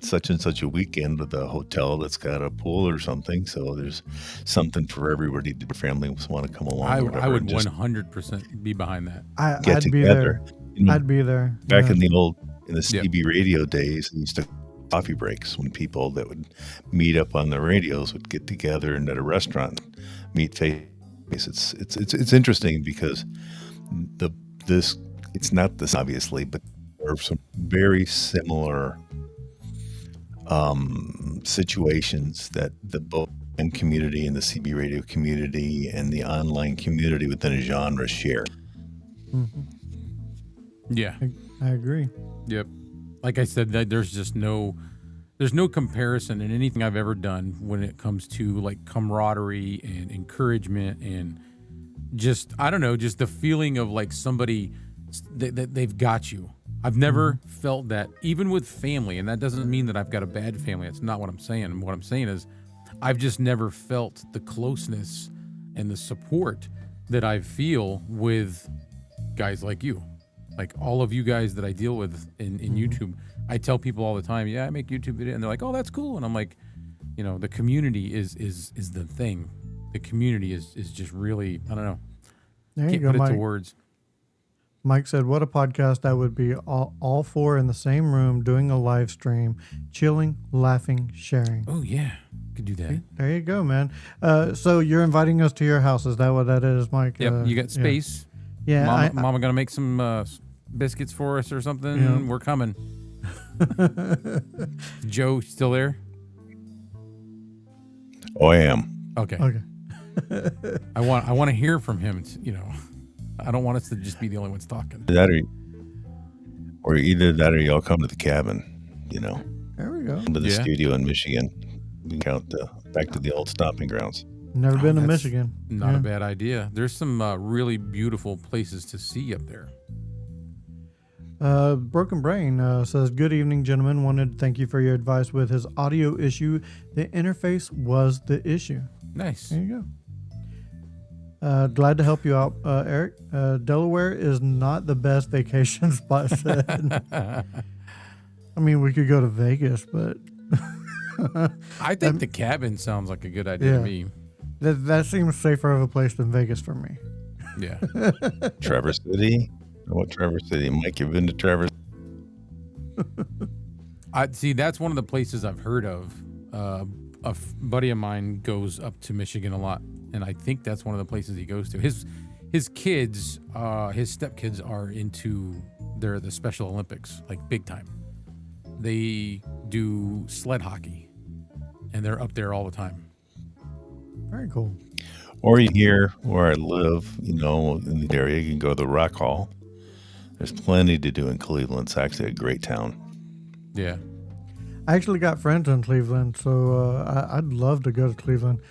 such and such a weekend with a hotel that's got a pool or something. So there's something for everybody. The families want to come along. I would 100% be behind that. Get I'd be together. there. I'd be there. Back in the CB radio days, they used to coffee breaks when people that would meet up on the radios would get together and at a restaurant meet face. It's interesting because it's not this obviously, but there are some very similar situations that the both community and the CB radio community and the online community within a genre share. Mm-hmm. Yeah, I agree. Yep. Like I said, there's no comparison in anything I've ever done when it comes to like camaraderie and encouragement and just, I don't know, just the feeling of like somebody that they've got you. I've never felt that, even with family, and that doesn't mean that I've got a bad family. That's not what I'm saying. What I'm saying is I've just never felt the closeness and the support that I feel with guys like you. Like all of you guys that I deal with in YouTube, I tell people all the time, yeah, I make YouTube videos, and they're like, oh, that's cool. And I'm like, the community is the thing. The community is just really, I don't know. There Can't you go, put it Mike. to words. Mike said, what a podcast that would be, all four in the same room doing a live stream, chilling, laughing, sharing. Oh, yeah. Could do that. There you go, man. So you're inviting us to your house. Is that what that is, Mike? Yep, you got space. Yeah. Mama going to make some biscuits for us or something. Yeah. We're coming. Joe still there? Oh, I am. Okay. I want to hear from him. I don't want us to just be the only ones talking. Or either that, or y'all come to the cabin. There we go. To the studio in Michigan. We can count back to the old stomping grounds. Never been to that's Michigan. Not a bad idea. There's some really beautiful places to see up there. Broken Brain says, good evening, gentlemen. Wanted to thank you for your advice with his audio issue. The interface was the issue. Nice. There you go. Glad to help you out, Eric. Delaware is not the best vacation spot. Said. I mean, we could go to Vegas, but I think the cabin sounds like a good idea to me. That seems safer of a place than Vegas for me. Yeah. Traverse City? What Traverse City? Mike, you've been to Traverse? See, that's one of the places I've heard of. Buddy of mine goes up to Michigan a lot, and I think that's one of the places he goes to. His kids, his stepkids are into the Special Olympics, like big time. They do sled hockey, and they're up there all the time. Very cool. Or here where I live, in the area, you can go to the Rock Hall. There's plenty to do in Cleveland. It's actually a great town. Yeah. I actually got friends in Cleveland, so I'd love to go to Cleveland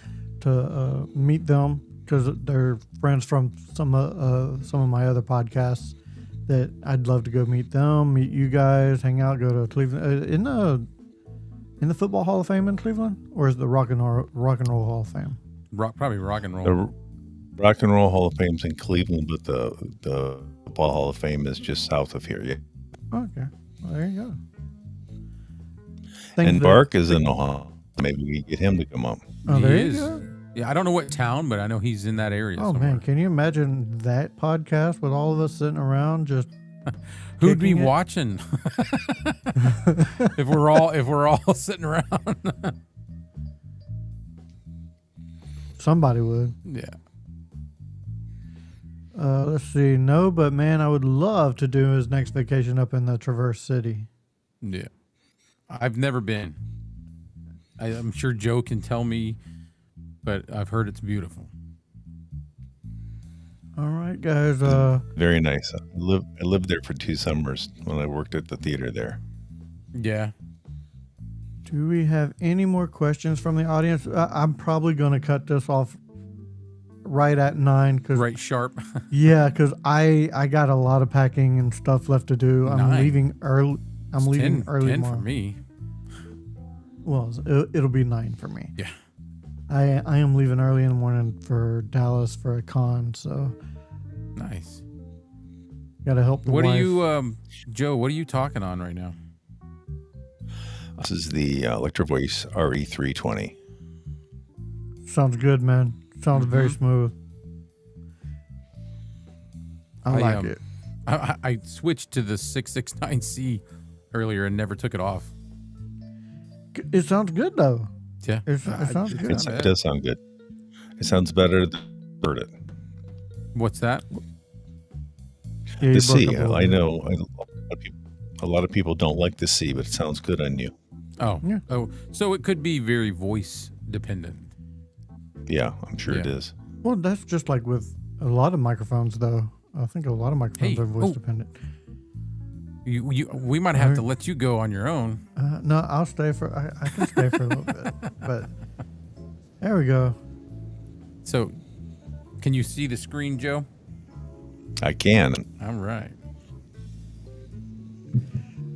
to meet them, because they're friends from some of my other podcasts. That I'd love to go meet them, meet you guys, hang out, go to Cleveland. In the Football Hall of Fame in Cleveland, or is it the Rock and Roll Hall of Fame? Probably rock and roll. Rock and Roll Hall of Fame's in Cleveland, but the Football Hall of Fame is just south of here. Yeah. Okay. Well, there you go. Think And that- Bark is in Ohio. Maybe we get him to come up. Oh, He there you is. go. Yeah, I don't know what town, but I know he's in that area. Oh somewhere. man, can you imagine that podcast with all of us sitting around just Who'd be kicking it? watching if we're all sitting around? somebody would. Yeah. Let's see. No, but man, I would love to do his next vacation up in the Traverse City. Yeah. I've never been. I'm sure Joe can tell me, but I've heard it's beautiful. All right, guys. Very nice. I lived there for 2 summers when I worked at the theater there. Yeah. Do we have any more questions from the audience? I'm probably going to cut this off right at 9 because Right sharp. yeah, because I got a lot of packing and stuff left to do. I'm 9. leaving early. I'm leaving 10, early 10 for tomorrow. me. Well, it'll be 9 for me. Yeah. I am leaving early in the morning for Dallas for a con, so Nice. got to help the What wife. are you, Joe, what are you talking on right now? This is the Electro Voice RE320. Sounds good, man. Sounds very smooth. I like it. I switched to the 669C earlier and never took it off. It sounds good though. Yeah. It sounds good. It does sound good. It sounds better than I heard it. What's that? Yeah, you The broke C, up a little I bit. know a lot of people don't like the C, but it sounds good on you. Oh. Yeah. Oh, so it could be very voice dependent. Yeah, I'm sure it Yeah. is. Well, that's just like with a lot of microphones, though. I think a lot of microphones Hey, are voice oh. dependent. We might have to let you go on your own. No, I'll stay for. I can stay for a little bit, but there we go. So, can you see the screen, Joe? I can. All right.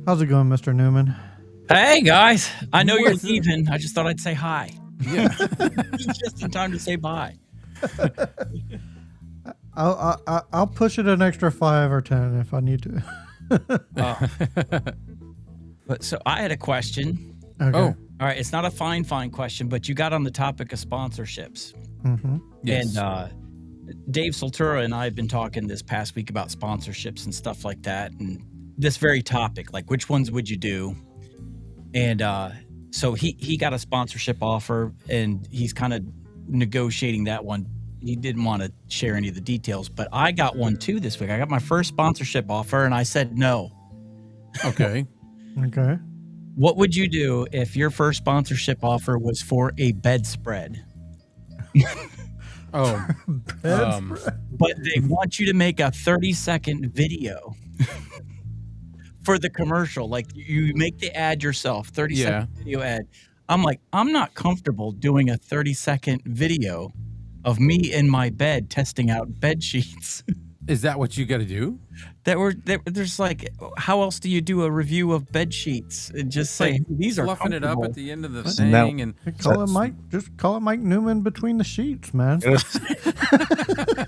How's it going, Mr. Newman? Hey guys, I know you're What's up? leaving. I just thought I'd say hi. Yeah. Just in time to say bye. I'll push it an extra 5 or 10 if I need to. But so I had a question. Okay. Oh, All right, it's not a fine question, but you got on the topic of sponsorships, yes. and Dave Soltura and I have been talking this past week about sponsorships and stuff like that, and this very topic, like which ones would you do? And so he got a sponsorship offer, and he's kind of negotiating that one. He didn't want to share any of the details, but I got one too this week. I got my first sponsorship offer, and I said no. Okay. Okay. What would you do if your first sponsorship offer was for a bedspread, Oh. but they want you to make a 30-second video for the commercial? Like you make the ad yourself, 30-second video ad. I'm like, I'm not comfortable doing a 30-second video of me in my bed testing out bed sheets. Is that what you got to do? There's like, how else do you do a review of bed sheets and just say these are Fluffing it up comfortable? at the end of the Isn't that- thing, and Hey, call it Mike. Just call it Mike Newman between the sheets, man.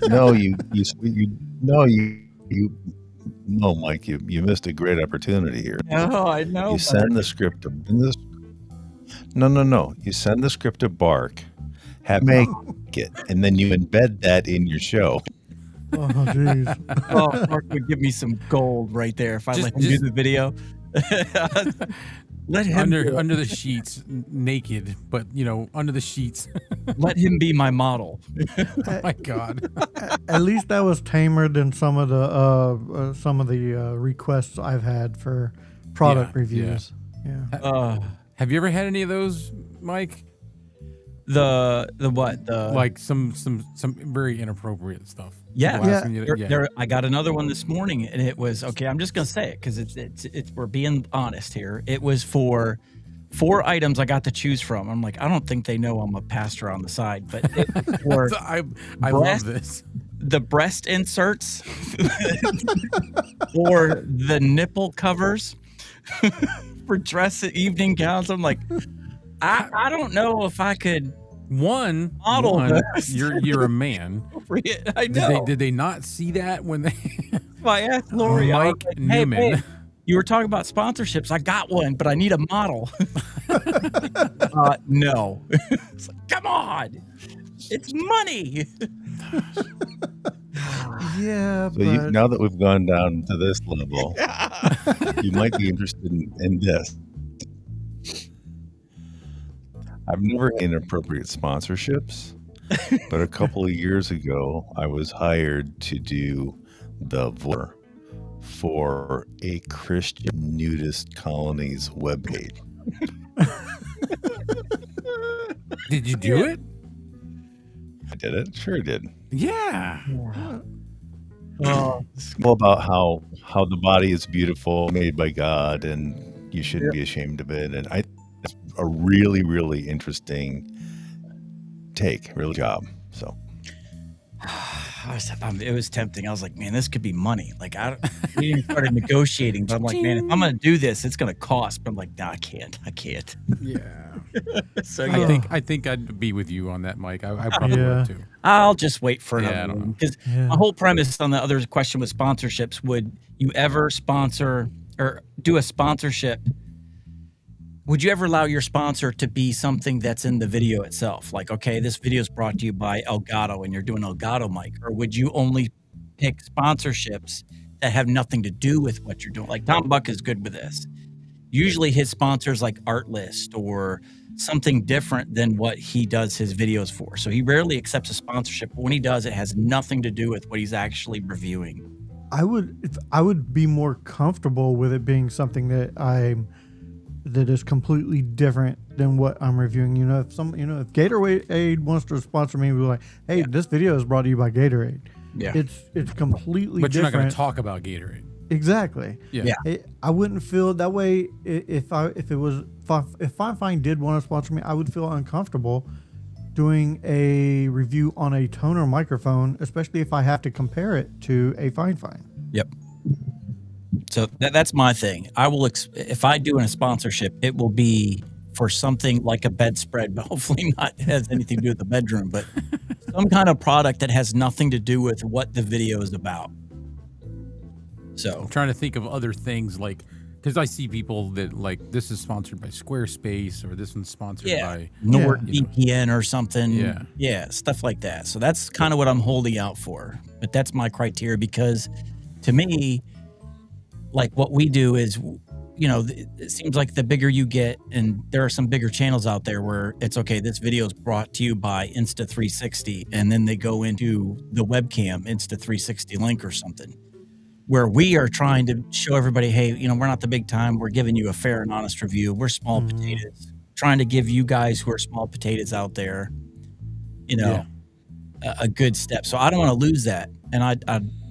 No, no, Mike, you missed a great opportunity here. No, I know. You send the script to No. You send the script to Bark, have make it, and then you embed that in your show. Oh, jeez. Oh, Mark would give me some gold right there if I let him do Just- the video. Let him under the sheets, naked, but under the sheets. let him be my model. Oh my God. At least that was tamer than some of the requests I've had for product Yeah, reviews. Yeah. Have you ever had any of those, Mike? The what? The Like some very inappropriate stuff. Yeah. People asking you to- I got another one this morning, and it was okay. I'm just gonna say it because it's we're being honest here. It was for 4 items I got to choose from. I'm like, I don't think they know I'm a pastor on the side, but it was for I love breast- this. the breast inserts or the nipple covers for dress evening gowns. I'm like, I don't know if I could Model one, this. you're a man. I know. Did they not see that when they I asked Lori, I was Mike like, Newman. Hey, babe, you were talking about sponsorships. I got one, but I need a model. No. It's like, come on. It's money. Yeah, So but now that we've gone down to this level, you might be interested in this. I've never had inappropriate sponsorships, but a couple of years ago, I was hired to do the voice for a Christian nudist colony's webpage. Did you do it? I did it. Sure did. Yeah. It's all about how the body is beautiful, made by God, and you shouldn't be ashamed of it. And it's a really, really interesting take, real job. So It was tempting. I was like, man, this could be money. Like, we even started negotiating, but I'm like, man, if I'm going to do this, it's going to cost. But I'm like, nah, I can't. Yeah. So I think I'd be with you on that, Mike. I probably Yeah. would too. I'll just wait for Yeah, I another don't one. know. Because Yeah. my whole premise on the other question with sponsorships, would you ever sponsor or do a sponsorship? Would you ever allow your sponsor to be something that's in the video itself? Like, okay, this video is brought to you by Elgato and you're doing Elgato mic. Or would you only pick sponsorships that have nothing to do with what you're doing? Like Tom Buck is good with this. Usually his sponsors like Artlist or something different than what he does his videos for. So he rarely accepts a sponsorship. But when he does, it has nothing to do with what he's actually reviewing. I would be more comfortable with it being something that is completely different than what I'm reviewing. If if Gatorade wants to sponsor me, we're like, hey, this video is brought to you by Gatorade. Yeah. it's completely But you're not different. going to talk about Gatorade. Exactly. Yeah. I wouldn't feel that way if Fifine did want to sponsor me. I would feel uncomfortable doing a review on a toner microphone, especially if I have to compare it to a Fifine. Yep. So that's my thing. I will, if I do a sponsorship, it will be for something like a bedspread, but hopefully not has anything to do with the bedroom, but some kind of product that has nothing to do with what the video is about. So I'm trying to think of other things like, because I see people that like, this is sponsored by Squarespace or this one's sponsored by NordVPN or something. Yeah. Yeah, stuff like that. So that's kind of what I'm holding out for. But that's my criteria because to me, like what we do is, it seems like the bigger you get, and there are some bigger channels out there where it's okay, this video is brought to you by Insta360, and then they go into the webcam Insta360 link or something. Where we are trying to show everybody, hey, we're not the big time. We're giving you a fair and honest review. We're small potatoes. Trying to give you guys who are small potatoes out there, a good step. So I don't want to lose that, and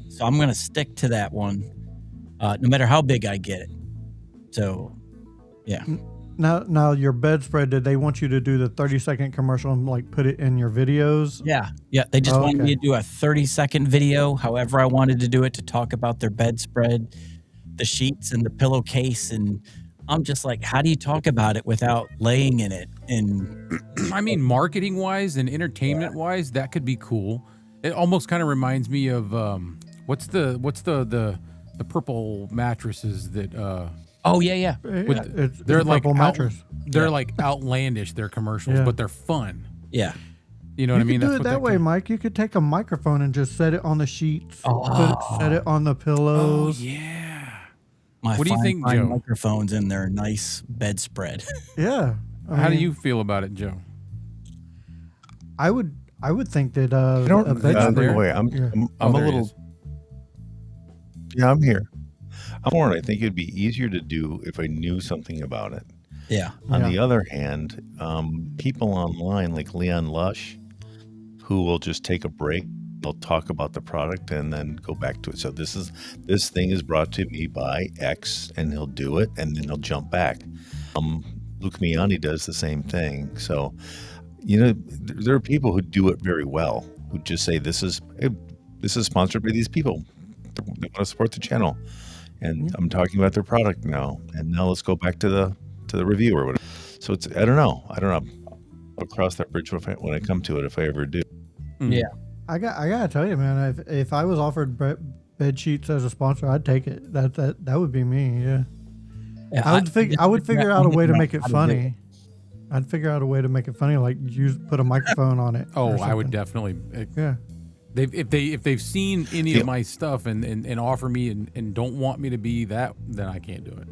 so I'm going to stick to that one, no matter how big I get it. So, yeah. Now your bedspread, did they want you to do the 30-second commercial and like put it in your videos? Yeah. They just wanted me to do a 30-second video, however I wanted to do it, to talk about their bedspread, the sheets, and the pillowcase. And I'm just like, how do you talk about it without laying in it? And I mean, marketing wise and entertainment wise, that could be cool. It almost kind of reminds me of what's the purple mattresses that oh yeah. they're it's like purple mattress. They're like outlandish, their commercials, but they're fun. Yeah. You know what I mean? You could do That's it what that they way, can- Mike. You could take a microphone and just set it on the sheets, set it on the pillows. Oh yeah. My What do you think, Joe? Microphones in their nice bedspread. Yeah. How do you feel about it, Joe? I would think that I don't. a bedspread. there? Wait, I'm Yeah. a There he little. is. Yeah, I'm here. I'm more. I think it'd be easier to do if I knew something about it. Yeah. On Yeah. the other hand, people online like Leon Lush, who will just take a break, they'll talk about the product and then go back to it. So this thing is brought to me by X, and he'll do it, and then he'll jump back. Luke Miani does the same thing. So, there are people who do it very well, who just say this is sponsored by these people. They want to support the channel, and I'm talking about their product now. And now let's go back to the review or whatever. So I don't know. I'll cross that bridge when I come to it, if I ever do. Yeah. I gotta tell you, man. If I was offered bed sheets as a sponsor, I'd take it. That would be me. Yeah. Yeah, I would figure out a way to make it how do funny. I'd figure out a way to make it funny, like put a microphone on it. Oh, or I would something. definitely. Yeah. If they've seen any of my stuff and offer me and don't want me to be that, then I can't do it.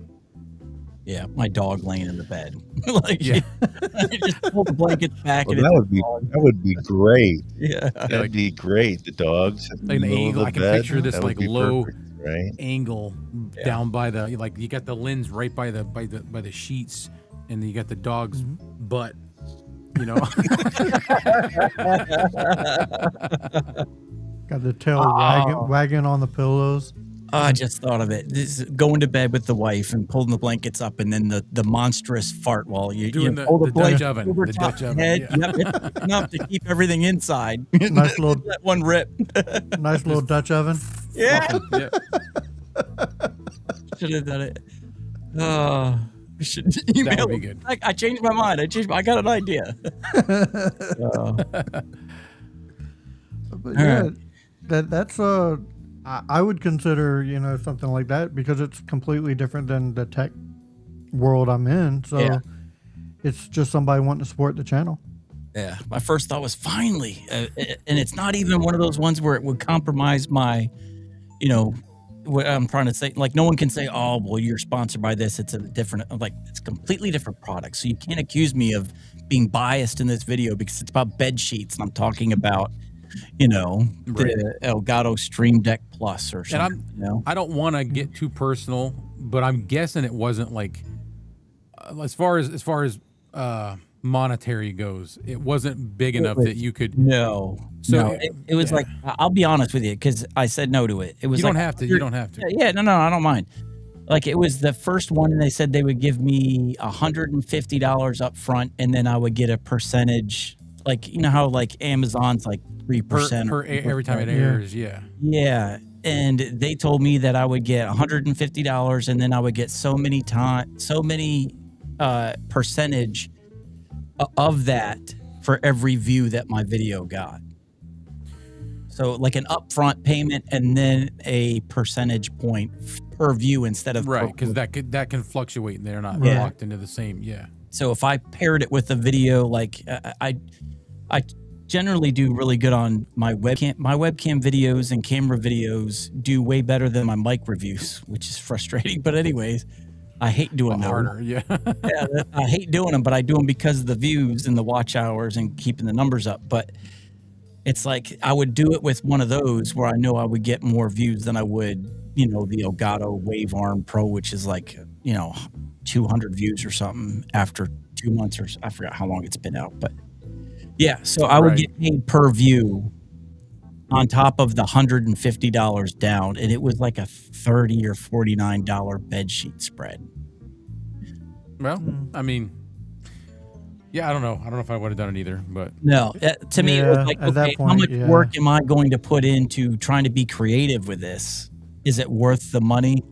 Yeah, my dog laying in the bed. Like, Yeah. you just pull the blankets back Well, and that would be great. yeah. That'd be great. The dogs in the Like an middle of angle, the I can bed, picture this that would like be low perfect, right? angle down by the like you got the lens right by the sheets, and then you got the dog's butt. You know, Got the tail wagging on the pillows. I just thought of it. This is going to bed with the wife and pulling the blankets up, and then the monstrous fart while you doing pull the blanket Dutch oven, over the top Dutch your oven. head. Yeah. Yep, it's enough to keep everything inside. Nice little, Let one rip. nice little Dutch oven. Yeah, Yeah. should have done it. Oh, we should email. That would be good. I changed my mind. I got an idea. But All yeah, right. that's I would consider something like that because it's completely different than the tech world I'm in. So Yeah. it's just somebody wanting to support the channel. Yeah, my first thought was finally, and it's not even one of those ones where it would compromise my, what I'm trying to say. Like, no one can say, "Oh, well, you're sponsored by this." It's a different, like, it's a completely different product. So you can't accuse me of being biased in this video because it's about bed sheets, and I'm talking about, the Elgato Stream Deck Plus or something. I don't want to get too personal, but I'm guessing it wasn't like, as far as monetary goes, it wasn't big enough that you could. No, So, it was yeah. like, I'll be honest with you, because I said no to it. It was You like, don't have to. You don't have to. Yeah, no, I don't mind. Like, it was the first one, and they said they would give me $150 up front, and then I would get a percentage. Like, you know how like Amazon's like 3% Per every time it airs. Yeah. Yeah, and they told me that I would get $150, and then I would get so many percentage of that for every view that my video got. So like an upfront payment and then a percentage point per view instead of Right, because that can fluctuate and they're not Yeah. locked into the same. Yeah. So if I paired it with a video, like I generally do really good on my webcam. My webcam videos and camera videos do way better than my mic reviews, which is frustrating. But anyways, I hate doing those. Harder. Yeah. Yeah, I hate doing them, but I do them because of the views and the watch hours and keeping the numbers up. But it's like I would do it with one of those where I know I would get more views than I would, the Elgato Wave Arm Pro, which is like, 200 views or something after 2 months, or I forgot how long it's been out. But yeah, so I would Right. get paid per view on top of the $150 down, and it was like a $30 or $49 bed sheet spread. Well, I mean, yeah, I don't know. I don't know if I would have done it either, but No, to me, it Yeah, was like, at that okay, how point, much yeah. work am I going to put into trying to be creative with this? Is it worth the money?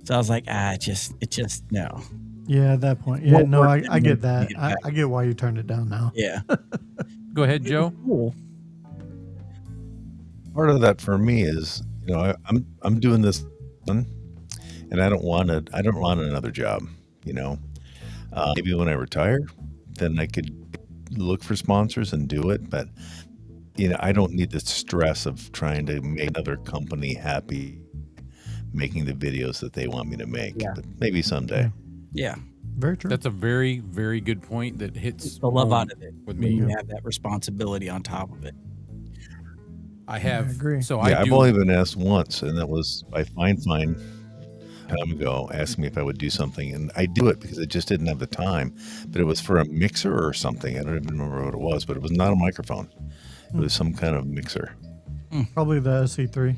So I was like, it just no. Yeah, at that point. Yeah, What no, work I did get you that. get I, back? I get why you turned it down now. Yeah. go ahead, Joe. Cool. Part of that for me is, I'm doing this, and I don't want another job. Maybe when I retire, then I could look for sponsors and do it. But I don't need the stress of trying to make another company happy, making the videos that they want me to make. Yeah. But maybe someday. Yeah. Very true. That's a very, very good point that hits The love home out of it with when me. you have that responsibility on top of it. I have. I agree. So Yeah, I I've do. only been asked once, and that was by Fifine time ago, asked me if I would do something, and I do it because I just didn't have the time. But it was for a mixer or something. I don't even remember what it was, but it was not a microphone. It was some kind of mixer. Probably the SC3.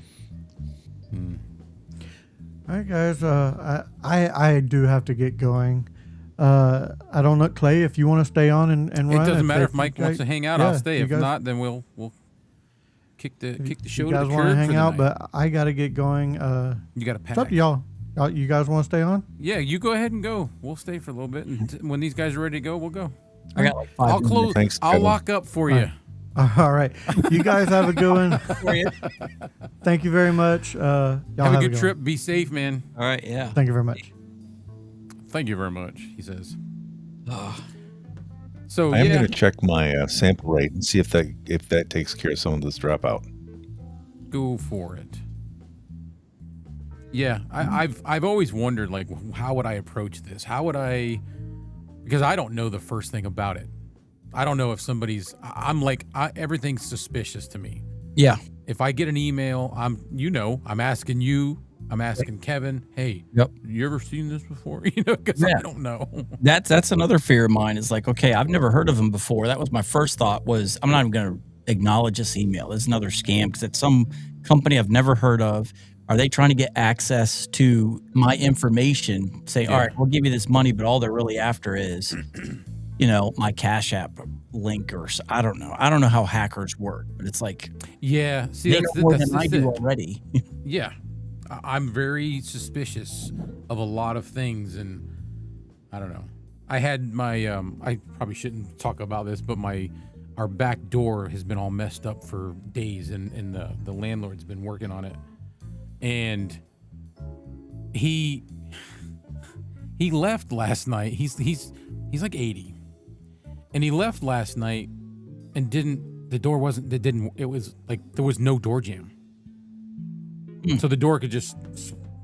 All right, guys. I do have to get going. I don't know, Clay, if you want to stay on and It run. doesn't matter if if Mike wants to hang out. I'll stay. you If guys- not, then we'll kick the show you to guys the want curb to hang for the out, night. but I got to get going. You got to pack. It's up to y'all. You guys want to stay on? Yeah, you go ahead and go. We'll stay for a little bit, and when these guys are ready to go, we'll go. I got like 5 I'll minutes close. Thanks, I'll Kevin. lock up for you. All right. You guys have a good one. for you. Thank you very much. Y'all Have a good one. trip. Be safe, man. All right, yeah. Thank you very much. Thank you very much. He says. So I am yeah, going to check my sample rate and see if that takes care of some of this dropout. go for it. Yeah, I've always wondered, like, how would I approach this? How would I? Because I don't know the first thing about it. I don't know if somebody's. I'm like, everything's suspicious to me. Yeah. If I get an email, I'm asking you, I'm asking Kevin, hey, Yep. you ever seen this before? Because Yeah. I don't know. That's another fear of mine is like, okay, I've never heard of them before. That was my first thought was I'm not even going to acknowledge this email. It's another scam because it's some company I've never heard of. Are they trying to get access to my information? Say, all right, we'll give you this money, but all they're really after is, my Cash App link or I don't know. I don't know how hackers work, but it's like, Yeah, see, they that's know more that's than I just do it. already. Yeah, I'm very suspicious of a lot of things, and I don't know. I had my I probably shouldn't talk about this, but our back door has been all messed up for days, and the landlord's been working on it, and he left last night. He's like 80, and he left last night and it was like there was no door jam. So the door could just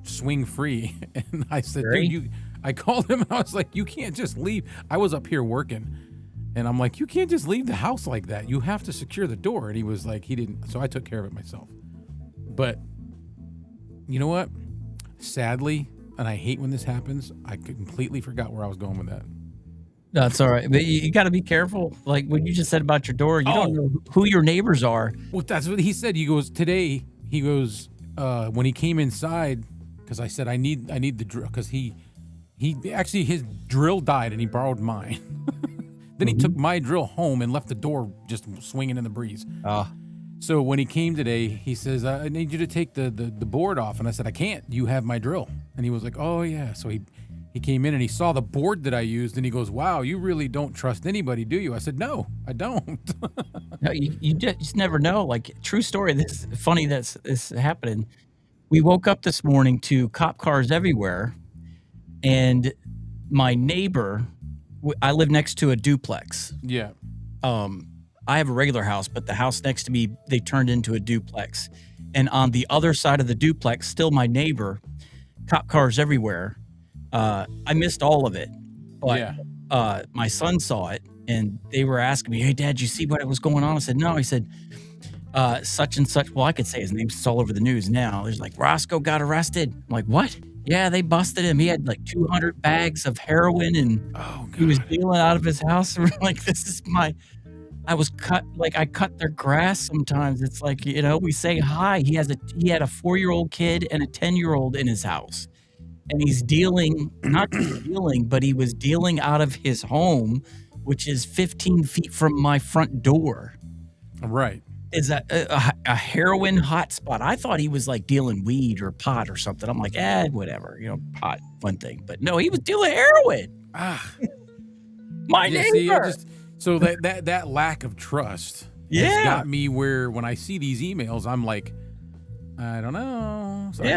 swing free. And I said, dude, I called him and I was like, you can't just leave. I was up here working and I'm like, you can't just leave the house like that. You have to secure the door. And he was like, he didn't. So I took care of it myself. But you know what? Sadly, and I hate when this happens, I completely forgot where I was going with that. That's all right. But you got to be careful. Like what you just said about your door, you don't know who your neighbors are. Well, that's what he said. He goes, when he came inside, because I said, I need the drill, because he actually, his drill died and he borrowed mine. Then he took my drill home and left the door just swinging in the breeze. So when he came today, he says, I need you to take the board off. And I said, I can't. You have my drill. And he was like, oh, yeah. So he came in and he saw the board that I used. And he goes, wow, you really don't trust anybody, do you? I said, no, I don't. No, you just never know. Like, true story. This is funny that's this happening. We woke up this morning to cop cars everywhere. And my neighbor, I live next to a duplex. Yeah. I have a regular house, but the house next to me, they turned into a duplex. And on the other side of the duplex, still my neighbor, cop cars everywhere. I missed all of it, but my son saw it and they were asking me, hey, Dad, you see what was going on? I said, no. He said, such and such. Well, I could say his name. It's all over the news now. There's like, Roscoe got arrested. I'm like, what? Yeah, they busted him. He had like 200 bags of heroin and he was dealing out of his house. And we're like, I cut their grass sometimes. It's like, we say hi. He had a 4-year-old kid and a 10-year-old in his house. And he's dealing, not just dealing, but he was dealing out of his home, which is 15 feet from my front door. Right. Is a heroin hotspot. I thought he was like dealing weed or pot or something. I'm like, whatever, pot, one thing. But no, he was dealing heroin. My neighbor. So that lack of trust has got me where when I see these emails, I'm like, I don't know. So I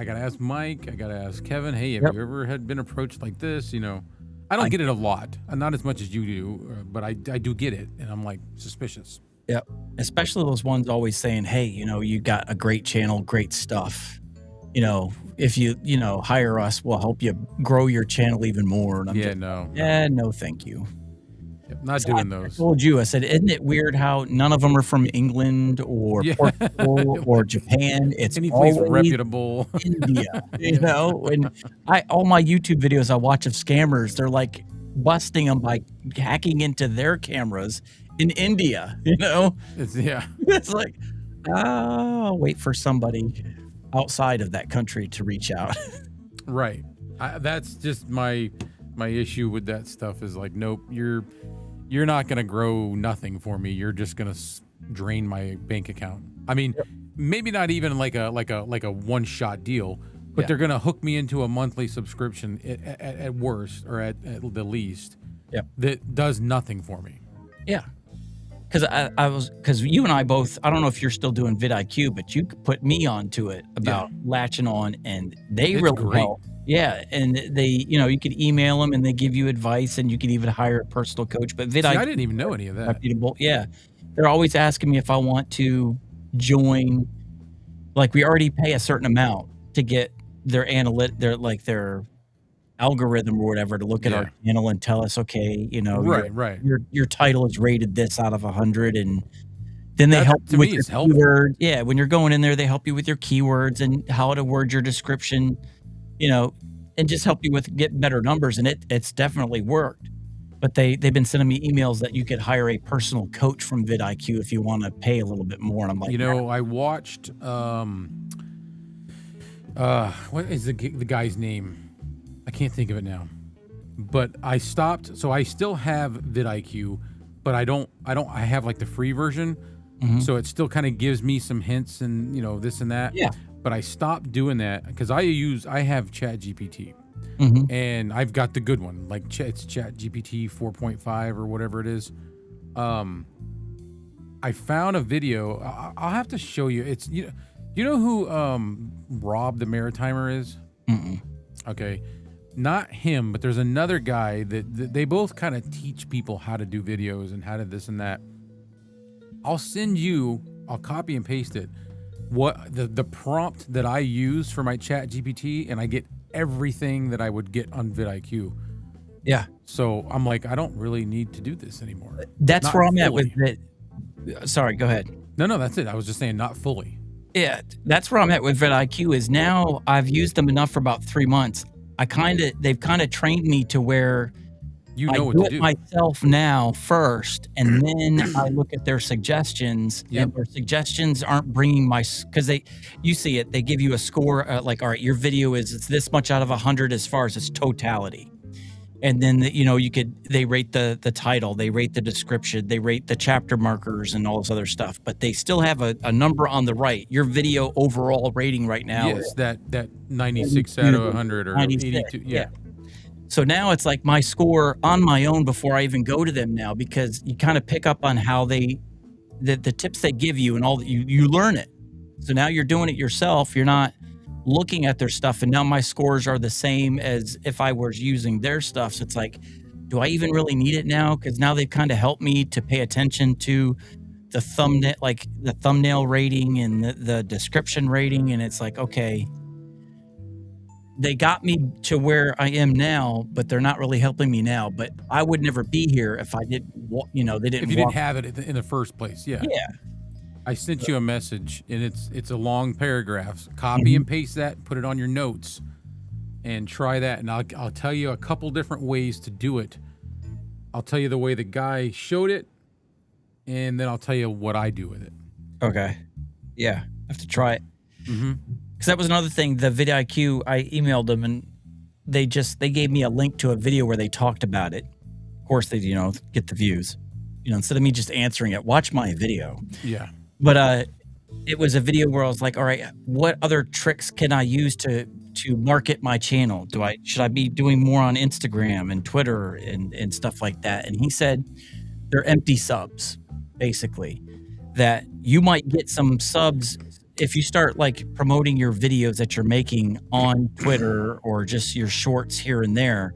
gotta ask Mike. I gotta ask Kevin. Hey, have you ever been approached like this? I don't get it a lot, not as much as you do, but I do get it, and I'm like suspicious. Yep. Especially those ones always saying, hey, you got a great channel, great stuff. If you hire us, we'll help you grow your channel even more. And I'm no, thank you. Yep, not doing those. I told you, I said, isn't it weird how none of them are from England or Portugal or Japan? It's any place always reputable. India, And all my YouTube videos I watch of scammers, they're like busting them by hacking into their cameras in India. It's like, wait for somebody outside of that country to reach out. Right. That's just my issue with that stuff is like, nope, you're not going to grow nothing for me. You're just going to drain my bank account. I mean, maybe not even like a one-shot deal, but they're going to hook me into a monthly subscription at worst or at the least. Yep. that does nothing for me. Yeah. Because you and I both, I don't know if you're still doing vidIQ, but you could put me onto it about latching on, and they It's really great. help. Yeah, and they, you could email them and they give you advice, and you could even hire a personal coach. But See, vidIQ, I didn't even know any of that. reputable. Yeah, they're always asking me if I want to join. Like, we already pay a certain amount to get their their algorithm or whatever to look at our channel and tell us, okay, Right. your title is rated this out of 100, and then they That, help to you with me, your is helpful. keyword. Yeah, when you're going in there, they help you with your keywords and how to word your description, and just help you with getting better numbers. And it's definitely worked. But they've been sending me emails that you could hire a personal coach from vidIQ if you want to pay a little bit more. And I'm like, I watched what is the guy's name? I can't think of it now. But I stopped, so I still have vidIQ, but I have like the free version. So it still kind of gives me some hints and this and that. Yeah. But I stopped doing that because I have ChatGPT. And I've got the good one, like it's ChatGPT 4.5 or whatever it is. I found a video. I'll have to show you. It's you know who Rob the Maritimer is? Okay, not him, but there's another guy that they both kind of teach people how to do videos and how to this and that. I'll copy and paste it. What the prompt that I use for my ChatGPT, and I get everything that I would get on vidIQ. yeah, So I'm like, I don't really need to do this anymore. that's Not where I'm at fully. with it. Sorry, go ahead. No, that's it. I was just saying not fully. Yeah, that's where I'm at with vidIQ. Is now I've used them enough for about 3 months. They've kind of trained me to where You I know what do to it do. myself now first, and then I look at their suggestions. Yep. And their suggestions aren't bringing because you see it. They give you a score like, all right, your video it's this much out of 100 as far as its totality, and then they rate the title, they rate the description, they rate the chapter markers and all this other stuff. But they still have a number on the right. Your video overall rating right now. Yes, that 96 out of 100 or 96, 82. Yeah. So now it's like my score on my own before I even go to them now, because you kind of pick up on how the tips they give you and all that you learn it. So now you're doing it yourself. You're not looking at their stuff. And now my scores are the same as if I was using their stuff. So it's like, do I even really need it now? Because now they've kind of helped me to pay attention to the thumbnail rating and the description rating. And it's like, okay, they got me to where I am now, but they're not really helping me now. But I would never be here if I didn't, they didn't. If you didn't have it in the first place, yeah. Yeah. I sent you a message, and it's a long paragraph. Copy and paste that, put it on your notes, and try that. And I'll tell you a couple different ways to do it. I'll tell you the way the guy showed it, and then I'll tell you what I do with it. Okay. Yeah. I have to try it. Mm-hmm. Because that was another thing. The vidIQ, I emailed them, and they gave me a link to a video where they talked about it. Of course, they get the views. Instead of me just answering it, watch my video. Yeah. But it was a video where I was like, all right, what other tricks can I use to market my channel? Should I be doing more on Instagram and Twitter and stuff like that? And he said they're empty subs, basically, that you might get some subs if you start like promoting your videos that you're making on Twitter or just your shorts here and there.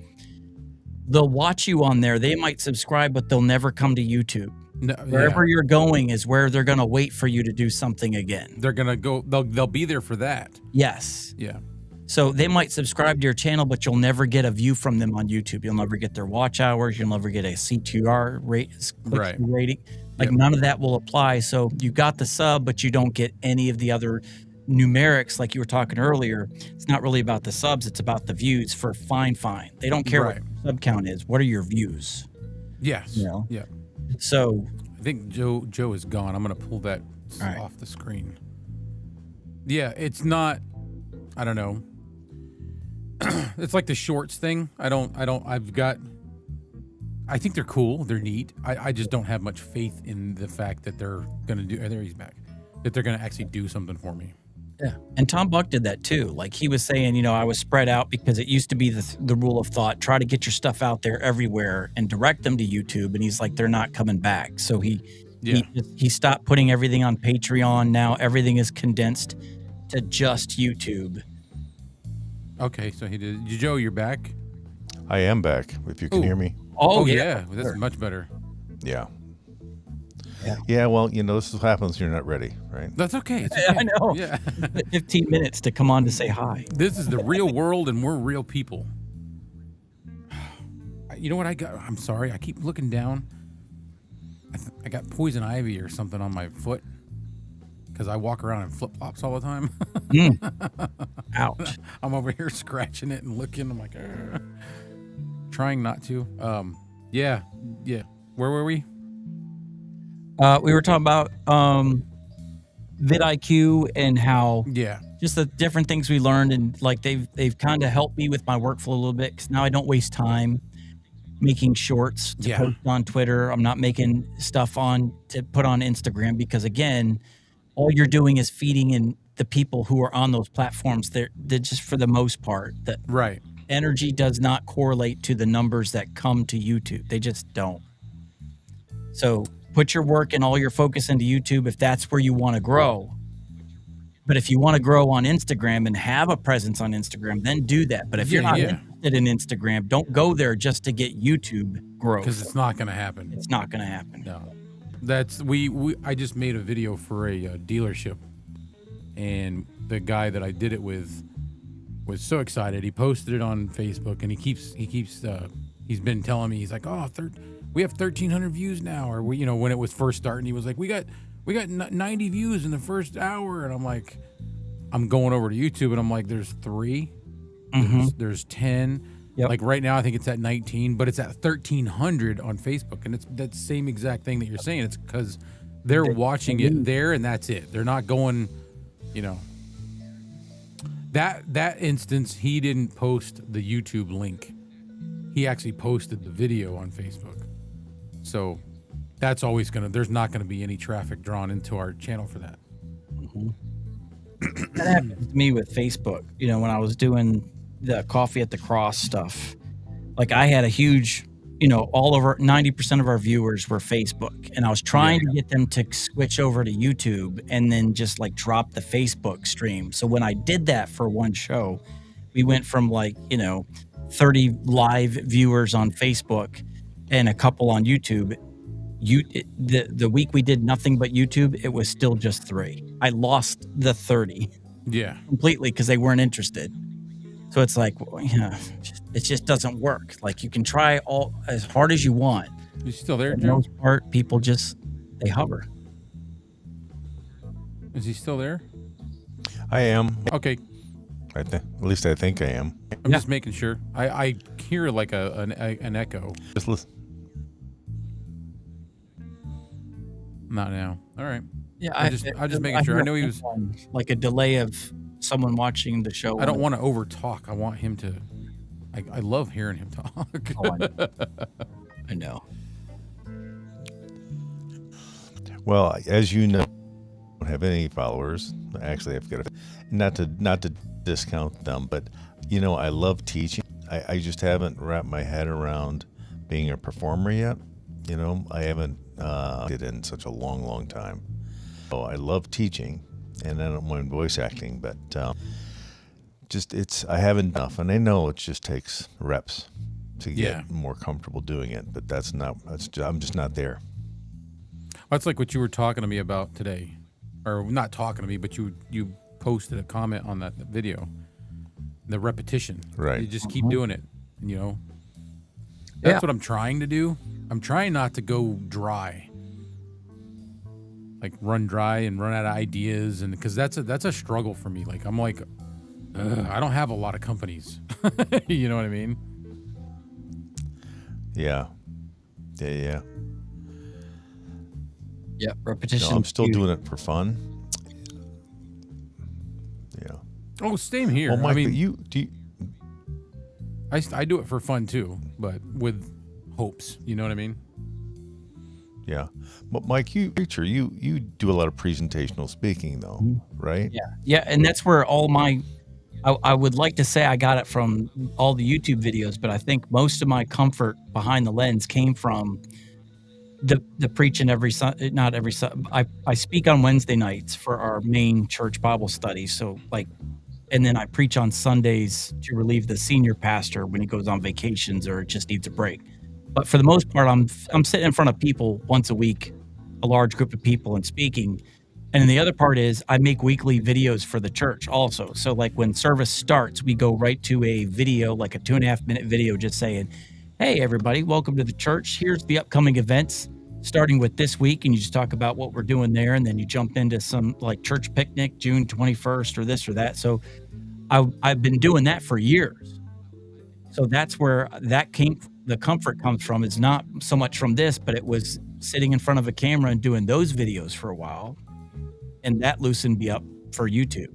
They'll watch you on there. They might subscribe, but they'll never come to YouTube. No, Wherever you're going is where they're going to wait for you to do something again. they're gonna go. They'll be there for that. Yes. Yeah. So they might subscribe to your channel, but you'll never get a view from them on YouTube. You'll never get their watch hours. You'll never get a CTR Right. rating. Like Yep. none of that will apply. So you got the sub, but you don't get any of the other numerics like you were talking earlier. It's not really about the subs. It's about the views for Fifine. They don't care Right. what your sub count is. What are your views? Yes. Yeah. Yeah. So I think Joe is gone. I'm gonna pull that All right. off the screen. Yeah, it's not. I don't know. It's like the shorts thing. I think they're cool. They're neat. I just don't have much faith in the fact that they're gonna do. There he's back. That they're gonna actually do something for me. Yeah. And Tom Buck did that too. Like he was saying, you know, I was spread out because it used to be the rule of thought, try to get your stuff out there everywhere and direct them to YouTube. And he's like, they're not coming back. So he stopped putting everything on Patreon. Now everything is condensed to just YouTube. Okay, so he did. Joe, you're back. I am back. If you can Ooh. hear me. Oh yeah, that's much better. Yeah. Yeah. Well, you know, this is what happens when you're not ready, right? That's okay. It's okay. I know. Yeah. 15 minutes to come on to say hi. This is the real world, and we're real people. You know what I got? I'm sorry. I keep looking down. I got poison ivy or something on my foot because I walk around in flip flops all the time. Ouch. I'm over here scratching it and looking. I'm like, trying not to. Yeah. Where were we? We were talking about vidIQ and how just the different things we learned, and like they've kind of helped me with my workflow a little bit because now I don't waste time making shorts to post on Twitter. I'm not making stuff to put on Instagram because again, all you're doing is feeding in the people who are on those platforms. They're just, for the most part, that energy does not correlate to the numbers that come to YouTube. They just don't. So put your work and all your focus into YouTube if that's where you want to grow. But if you want to grow on Instagram and have a presence on Instagram, then do that. But if you're not interested in Instagram, don't go there just to get YouTube growth. Because it's not going to happen. It's not going to happen. No. That's I just made a video for a dealership, and the guy that I did it with was so excited. He posted it on Facebook, and he's been telling me, he's like, oh, we have 1,300 views now, or when it was first starting, he was like, we got 90 views in the first hour, and I'm like, I'm going over to YouTube, and I'm like, there's 3, there's 10. Yep. Like right now, I think it's at 19, but it's at 1,300 on Facebook, and it's that same exact thing that you're saying. It's because they're watching it there, and that's it. They're not going, That instance, he didn't post the YouTube link. He actually posted the video on Facebook. So that's always there's not gonna be any traffic drawn into our channel for that. That happened to me with Facebook. When I was doing the Coffee at the Cross stuff, like I had a huge, all over 90% of our viewers were Facebook, and I was trying to get them to switch over to YouTube and then just like drop the Facebook stream. So when I did that for one show, we went from 30 live viewers on Facebook and a couple on YouTube. The week we did nothing but YouTube, it was still just 3. I lost the 30 completely because they weren't interested. So it's like, it just doesn't work. Like you can try as hard as you want. You still there, For the Joe? most part, people they hover. Is he still there? I am. Okay. At least I think I am. I'm just making sure. I hear like an echo. Just listen. Not now. All right. Yeah, I'm just making sure. I know he was like a delay of someone watching the show. I don't want to over talk. I want him to. I love hearing him talk. I know. Well, as you know, I don't have any followers. Actually, I've got not to discount them, but I love teaching. I just haven't wrapped my head around being a performer yet. I haven't did it in such a long time. So I love teaching, and I don't mind voice acting, but I haven't enough, and I know it just takes reps to get more comfortable doing it. But I'm just not there. That's like what you were talking to me about today, or not talking to me, but you posted a comment on that video. The repetition, right? You just keep doing it, That's what I'm trying to do. I'm trying not to go dry, like run dry and run out of ideas, and because that's a struggle for me. Like I'm like, I don't have a lot of companies. You know what I mean? Yeah. Yeah, repetition. No, I'm still doing it for fun. Yeah. Oh, same here. Well, Mike, I mean, I do it for fun too, but with hopes. You know what I mean? Yeah. But Mike, you preacher, you do a lot of presentational speaking though, right? Yeah, and that's where all my I would like to say I got it from all the YouTube videos, but I think most of my comfort behind the lens came from the preaching every not every I speak on Wednesday nights for our main church Bible study. So like, and then I preach on Sundays to relieve the senior pastor when he goes on vacations or just needs a break. But for the most part, I'm sitting in front of people once a week, a large group of people, and speaking. And then the other part is I make weekly videos for the church also. So like when service starts, we go right to a video, like a 2.5-minute video, just saying, "Hey everybody, welcome to the church. Here's the upcoming events, starting with this week," and you just talk about what we're doing there, and then you jump into some like church picnic, June 21st, or this or that. So I've been doing that for years. So that's where the comfort comes from. It's not so much from this, but it was sitting in front of a camera and doing those videos for a while. And that loosened me up for YouTube.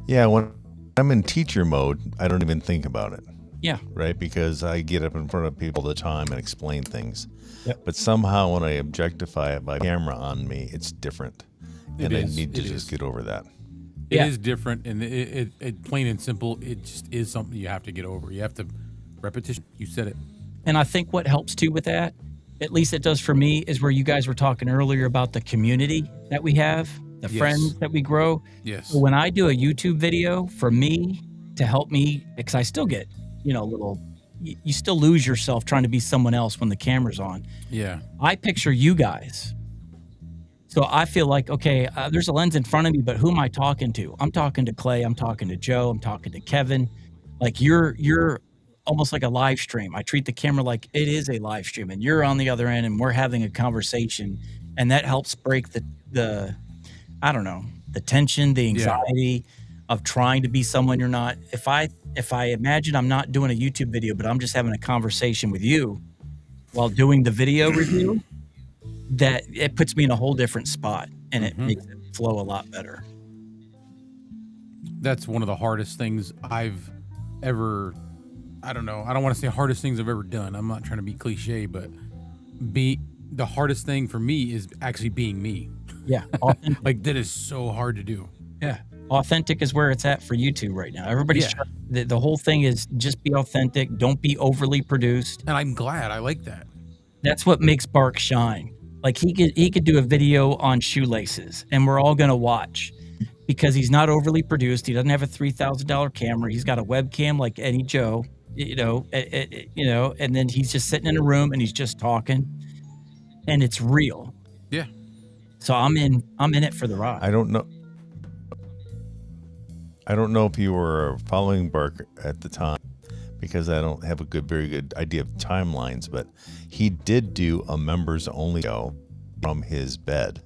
Yeah, when I'm in teacher mode, I don't even think about it. Yeah. Right? Because I get up in front of people all the time and explain things. Yep. But somehow when I objectify it by camera on me, it's different. And I need to just get over that. It is different, and it plain and simple, it just is something you have to get over. You have to repetition. You said it. And I think what helps too with that, at least it does for me, is where you guys were talking earlier about the community that we have, the friends that we grow. Yes. So when I do a YouTube video, for me to help me, because I still get, you still lose yourself trying to be someone else when the camera's on. Yeah. I picture you guys. So I feel like, okay, there's a lens in front of me, but who am I talking to? I'm talking to Clay. I'm talking to Joe. I'm talking to Kevin. Like you're almost like a live stream. I treat the camera like it is a live stream, and you're on the other end, and we're having a conversation, and that helps break the I don't know, the tension, the anxiety of trying to be someone you're not. If I imagine I'm not doing a YouTube video, but I'm just having a conversation with you while doing the video review, that it puts me in a whole different spot, and it makes it flow a lot better. That's one of the hardest things I've ever, I don't know, I don't want to say hardest things I've ever done. I'm not trying to be cliche, but the hardest thing for me is actually being me. Yeah. Like that is so hard to do. Yeah. Authentic is where it's at for you two right now. Everybody's the whole thing is just be authentic. Don't be overly produced. And I'm glad. I like that. That's what makes Bark shine. Like he could do a video on shoelaces, and we're all gonna watch because he's not overly produced. He doesn't have a $3,000 camera. He's got a webcam like Eddie Joe, and then he's just sitting in a room and he's just talking, and it's real. Yeah. So I'm in it for the ride. I don't know if you were following Bark at the time, because I don't have a very good idea of timelines, but he did do a members only show from his bed.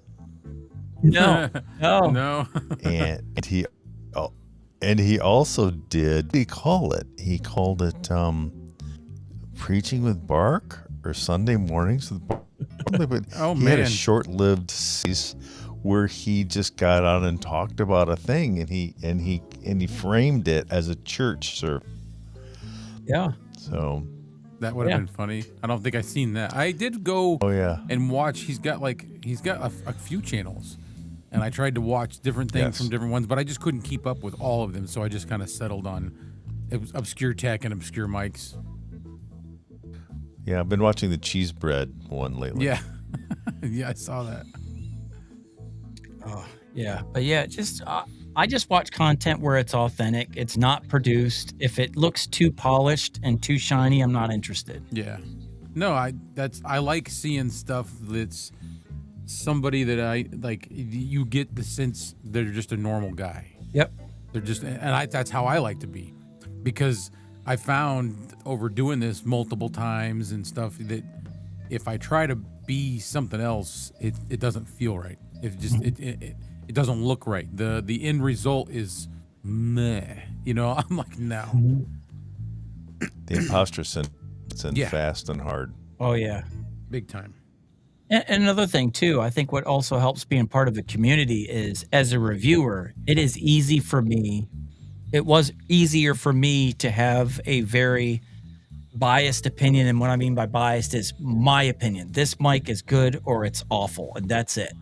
No. And he also did, what did he call it? He called it Preaching with Bark or Sunday Mornings with Bark. But he had a short-lived series where he just got on and talked about a thing, and he framed it as a church service. Yeah. So that would have been funny. I don't think I've seen that. I did go and watch. He's got a few channels, and I tried to watch different things from different ones, but I just couldn't keep up with all of them. So I just kind of settled on obscure tech and obscure mics. Yeah, I've been watching the cheese bread one lately. Yeah. Yeah, I saw that. Oh, yeah. But yeah, I just watch content where it's authentic. It's not produced. If it looks too polished and too shiny, I'm not interested. Yeah. No, I like seeing stuff that's somebody that I like. You get the sense they're just a normal guy. Yep. They're just, and that's how I like to be, because I found over doing this multiple times and stuff that if I try to be something else, it doesn't feel right. It doesn't look right. The end result is meh. I'm like, no. The imposter syndrome fast and hard. Oh yeah. Big time. And another thing too, I think what also helps being part of the community is, as a reviewer, it is easy for me. It was easier for me to have a very biased opinion, and what I mean by biased is my opinion. This mic is good or it's awful, and that's it.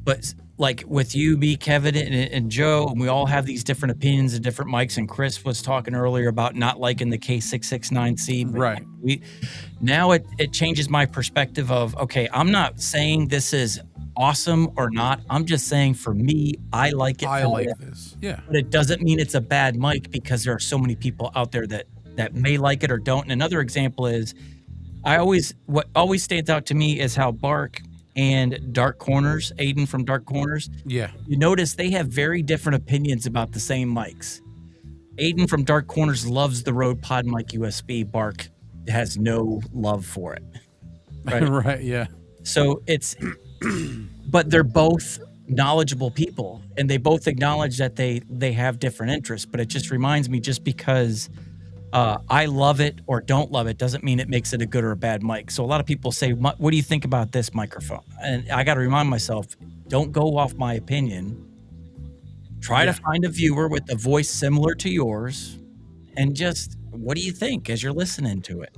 But like with you, me, Kevin, and Joe, and we all have these different opinions and different mics. And Chris was talking earlier about not liking the K669C. But Right. Now it changes my perspective of, okay, I'm not saying this is awesome or not. I'm just saying for me, I like it. I like this. Yeah. But it doesn't mean it's a bad mic because there are so many people out there that may like it or don't. And another example is what always stands out to me is how Bark and Dark Corners, Aiden from Dark Corners, Yeah. you notice they have very different opinions about the same mics. Aiden from Dark Corners loves the Rode Pod Mic USB. Bark has no love for it. Right. Right. Yeah. So but they're both knowledgeable people, and they both acknowledge that they have different interests. But it just reminds me, just because I love it or don't love it doesn't mean it makes it a good or a bad mic. So a lot of people say, what do you think about this microphone? And I got to remind myself, don't go off my opinion. Try to find a viewer with a voice similar to yours, and just, what do you think as you're listening to it?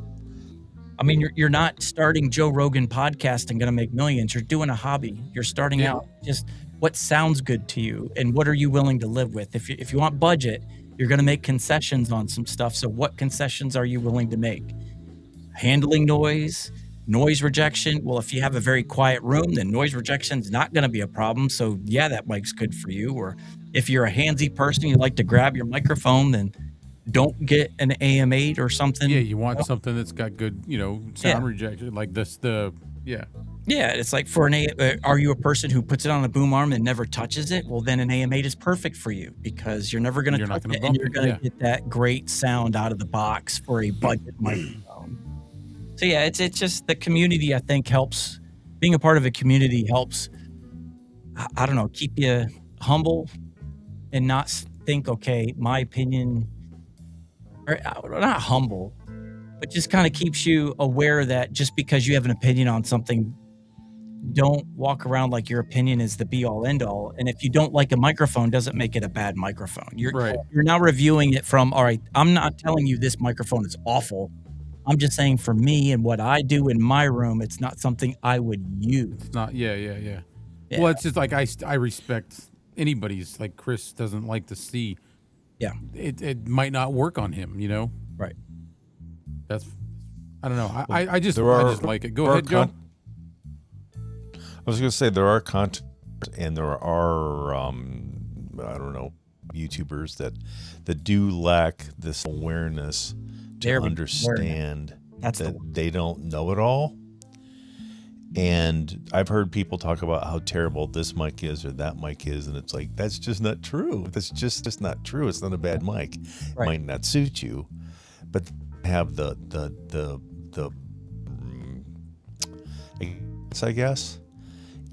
I mean, you're not starting Joe Rogan podcast and going to make millions. You're doing a hobby. You're starting out. Just what sounds good to you, and what are you willing to live with? If you want budget, you're going to make concessions on some stuff. So what concessions are you willing to make? Handling noise rejection. Well, if you have a very quiet room, then noise rejection is not going to be a problem. So yeah, that mic's good for you. Or if you're a handsy person, you like to grab your microphone, then don't get an AM8 or something. Yeah. You want something that's got good, sound rejection like this. Yeah, it's like for are you a person who puts it on a boom arm and never touches it? Well, then an AM8 is perfect for you, because you're never going to touch it, and you're going to get that great sound out of the box for a budget microphone. So yeah, it's just the community, I think, helps. Being a part of a community helps, I don't know, keep you humble and not think, okay, my opinion, or not humble, but just kind of keeps you aware that just because you have an opinion on something, don't walk around like your opinion is the be all end all. And if you don't like a microphone, doesn't make it a bad microphone. You're now reviewing it from, all right, I'm not telling you this microphone is awful. I'm just saying for me and what I do in my room, it's not something I would use. It's not. Yeah. Well, it's just like I respect anybody's, like Chris doesn't like to see. Yeah. It might not work on him, Right. That's, I don't know. I just like it. Go ahead, Joe. I was going to say there are content, and there are I don't know, YouTubers that do lack this awareness to understand that they don't know it all. And I've heard people talk about how terrible this mic is or that mic is, and it's like, that's just not true. That's just not true. It's not a bad mic. It might not suit you, but have the I guess.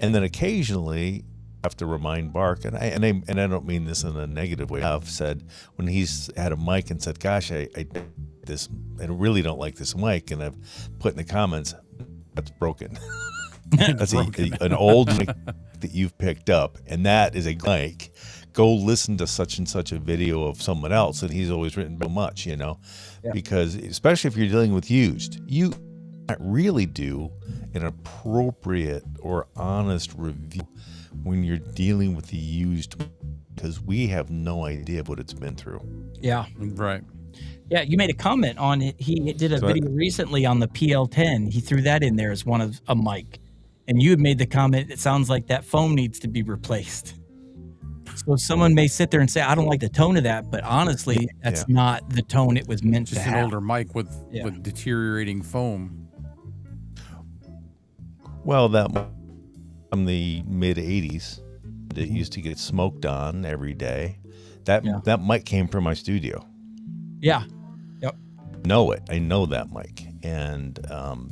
And then occasionally I have to remind Bark, and I don't mean this in a negative way. I've said when he's had a mic and said, "Gosh, I really don't like this mic," and I've put in the comments, "That's broken." That's an old mic that you've picked up, and that is a mic. Go listen to such and such a video of someone else, and he's always written so much, because especially if you're dealing with used, you can't really do an appropriate or honest review when you're dealing with the used, because we have no idea what it's been through. Yeah. Right. Yeah, you made a comment on it. He did a video recently on the PL10. He threw that in there as one of a mic. And you had made the comment, it sounds like that foam needs to be replaced. So someone may sit there and say, I don't like the tone of that, but honestly, that's not the tone it was meant to have. Just an older mic with deteriorating foam. Well, that from the mid 80s, it used to get smoked on every day. That mic came from my studio. Yeah. Yep. I know that mic. And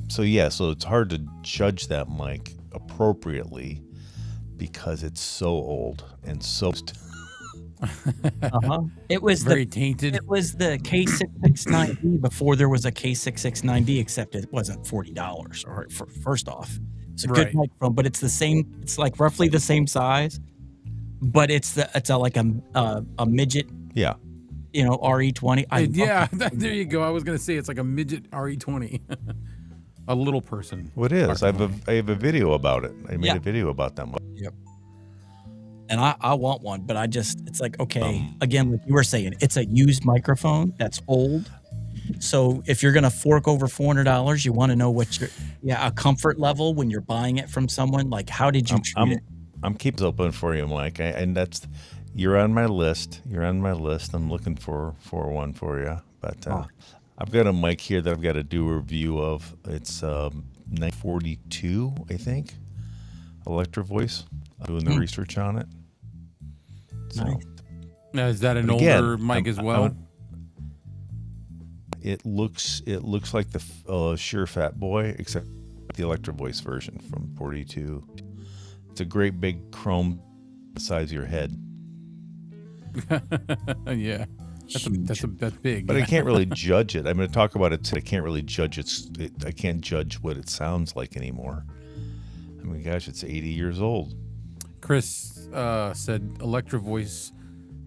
so it's hard to judge that mic appropriately because it's so old and so It was very tainted. It was the K669D before there was a K669D, except it wasn't $40. Or first off, it's a good microphone, but it's the same. It's like roughly the same size, but it's like a midget. Yeah. RE20. I love Yeah, that. there you go. I was gonna say it's like a midget RE20, a little person. What is? I have a video about it. I made Yeah. a video about that one. Yep. And I want one, but it's like, okay, again, like you were saying, it's a used microphone that's old. So if you're going to fork over $400, you want to know what a comfort level when you're buying it from someone. Like, how did you treat it? I'm keeping it open for you, Mike. You're on my list. I'm looking for one for you. But I've got a mic here that I've got to do a review of. It's 942, I think. Electro Voice. I'm doing the research on it. So, Nice. Now, is that an But again, older mic as well? it looks like the Shure Fat Boy, except the Electro Voice version from 42. It's a great big chrome the size of your head. Yeah, that's big. But I can't really judge it. I'm going to talk about it. I can't really judge I can't judge what it sounds like anymore. I mean, gosh, it's 80 years old. Chris said Electro Voice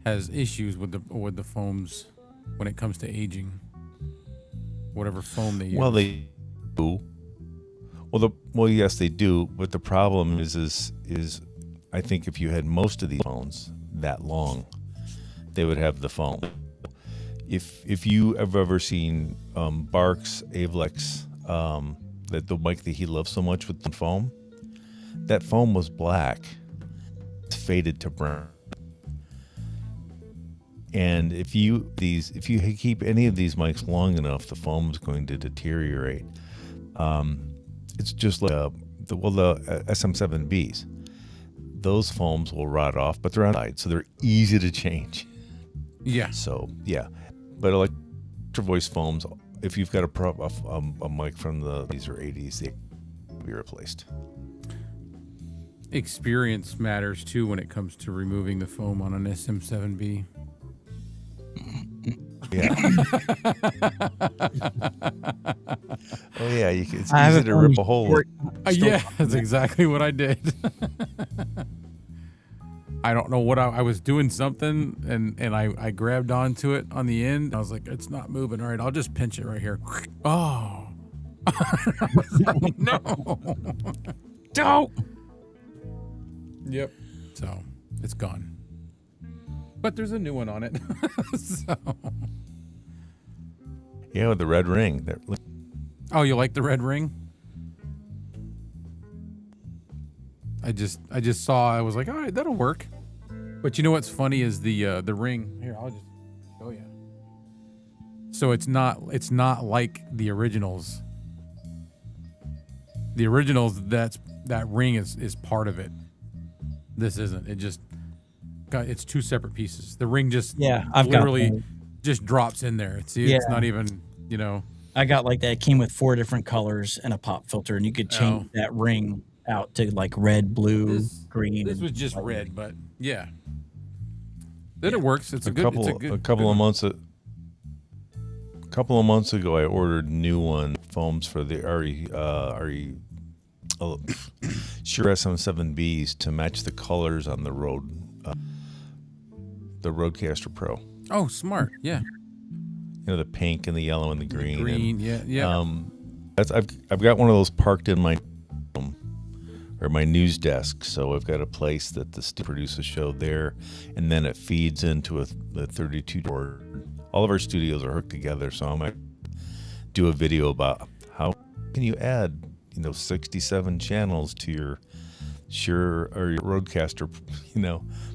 has issues with the foams when it comes to aging. Whatever foam they use. Well, they do. Well, yes, they do. But the problem is I think if you had most of these phones that long, they would have the foam. If you have ever seen Barks Avlex, that the mic that he loves so much with the foam, that foam was black. It's faded to brown. And if you keep any of these mics long enough, the foam is going to deteriorate. It's just like the SM7Bs. Those foams will rot off, but they're outside, so they're easy to change. Yeah. So yeah, but Electro Voice foams, if you've got a mic from the 80s or 80s, they will be replaced. Experience matters too when it comes to removing the foam on an SM7B. Yeah. Oh yeah, it's easy to rip a hole. Yeah, that's exactly what I did. I don't know what I was doing something and I grabbed onto it on the end. I was like, it's not moving. All right, I'll just pinch it right here. Oh. No. Don't. Yep. So it's gone. But there's a new one on it. So. Yeah, with the red ring. Oh, you like the red ring? I just saw. I was like, all right, that'll work. But you know what's funny is the ring. Here, I'll just show you. So it's not like the originals. The originals, that ring is part of it. This isn't. It's two separate pieces. The ring just I've literally just drops in there. It's not even, I got like that. It came with 4 different colors and a pop filter, and you could change that ring out to like red, blue, green. This was just red, but yeah. Then it works. It's a couple of months ago, I ordered new foams for the Shure SM7Bs to match the colors on the Rodecaster Pro. Oh, smart. Yeah. The pink and the yellow and the green. Yeah. I've got one of those parked in my news desk, so I've got a place that the produce a show there, and then it feeds into the 32 board. All of our studios are hooked together, so I might do a video about how can you add 67 channels to your Shure or your Rodecaster,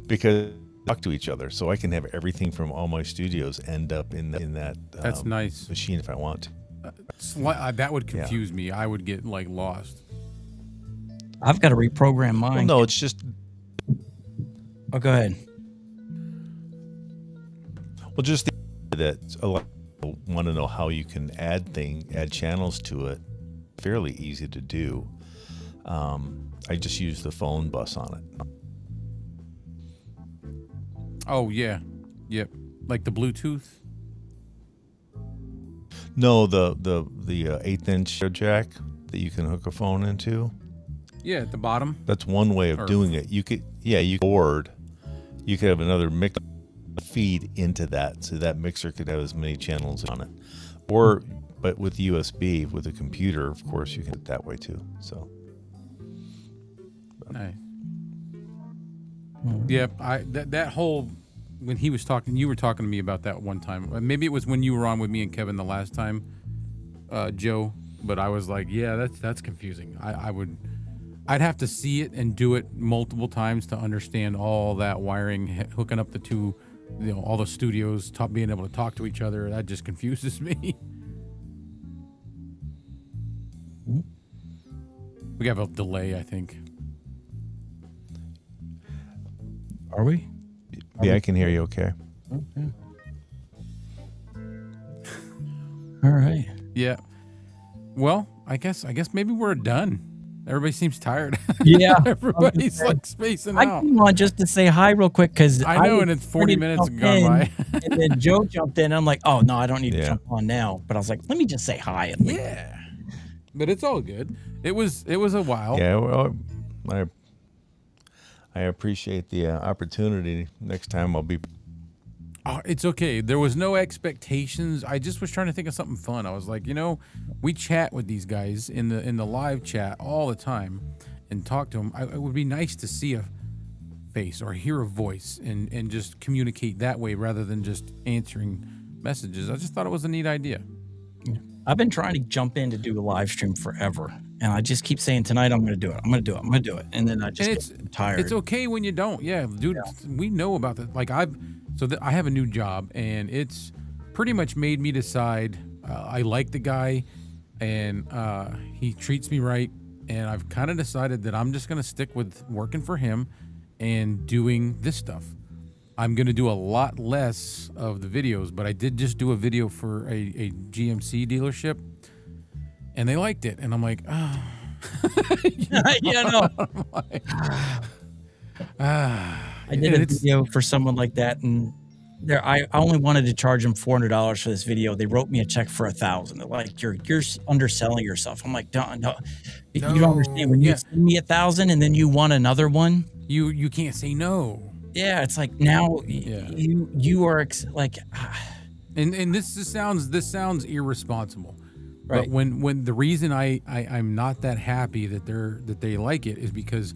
because talk to each other, so I can have everything from all my studios end up in that that's nice machine if I want to. That would confuse me. I would get lost. I've got to reprogram mine. Well, no, it's just. Oh, go ahead. Well, just that a lot of people want to know how you can add channels to it. Fairly easy to do. I just use the phone bus on it. Oh yeah, yep. Like the Bluetooth. No, the 1/8" jack that you can hook a phone into. Yeah, at the bottom. That's one way of doing it. You could board. You could have another mix feed into that, so that mixer could have as many channels on it. Or, but with USB, with a computer, of course, you can do it that way too. So, Nice. Yeah, that whole when he was talking, you were talking to me about that one time. Maybe it was when you were on with me and Kevin the last time, Joe. But I was like, yeah, that's confusing. I'd have to see it and do it multiple times to understand all that wiring, hooking up the two, all the studios, being able to talk to each other. That just confuses me. We have a delay, I think. Are we? yeah, I can hear you. Okay. Okay. All right. Yeah. Well, I guess maybe we're done. Everybody seems tired. Yeah. Everybody's like spacing I out. came on just to say hi real quick because I know, and it's 40 minutes gone by. And then Joe jumped in. I'm like, oh no, I don't need to Yeah. jump on now. But I was like, let me just say hi. At least. Yeah. But it's all good. It was a while. Yeah. Well, I appreciate the opportunity. Next time I'll be. Oh, it's okay. There was no expectations. I just was trying to think of something fun. I was like, we chat with these guys in the live chat all the time and talk to them. It would be nice to see a face or hear a voice and just communicate that way rather than just answering messages. I just thought it was a neat idea. I've been trying to jump in to do a live stream forever, and I just keep saying tonight I'm going to do it. I'm going to do it. I'm going to do it, and then I just get tired. It's okay when you don't. Yeah, dude, we know about that. Like I have a new job, and it's pretty much made me decide. I like the guy, and he treats me right, and I've kind of decided that I'm just going to stick with working for him and doing this stuff. I'm going to do a lot less of the videos, but I did just do a video for a GMC dealership, and they liked it. And I'm like, oh. I did a video for someone like that, and I only wanted to charge them $400 for this video. They wrote me a check for $1,000. They're like, you're underselling yourself. I'm like, no. You don't understand. When you send me $1,000 and then you want another one, you can't say no. Yeah, it's like now you are like, and this sounds irresponsible, right? But when the reason I'm not that happy that they like it is because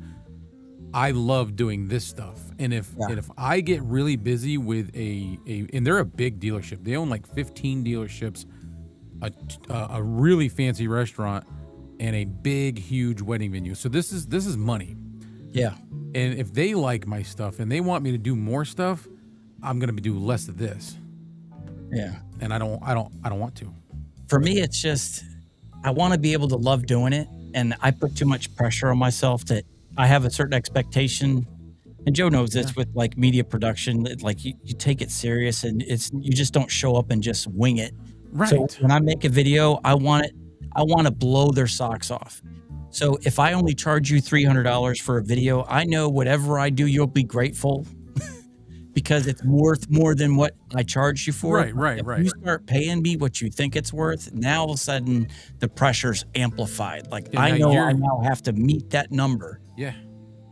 I love doing this stuff, and if I get really busy with and they're a big dealership, they own like 15 dealerships, a really fancy restaurant, and a big huge wedding venue. So this is money. Yeah. And if they like my stuff and they want me to do more stuff, I'm gonna do less of this. Yeah. And I don't want to. For me, it's just I want to be able to love doing it, and I put too much pressure on myself that I have a certain expectation. And Joe knows this with like media production. Like you take it serious, and you just don't show up and just wing it. Right. So when I make a video, I want to blow their socks off. So if I only charge you $300 for a video, I know whatever I do, you'll be grateful because it's worth more than what I charged you for. Right. If you start paying me what you think it's worth, now all of a sudden the pressure's amplified. Like I know I now have to meet that number. Yeah.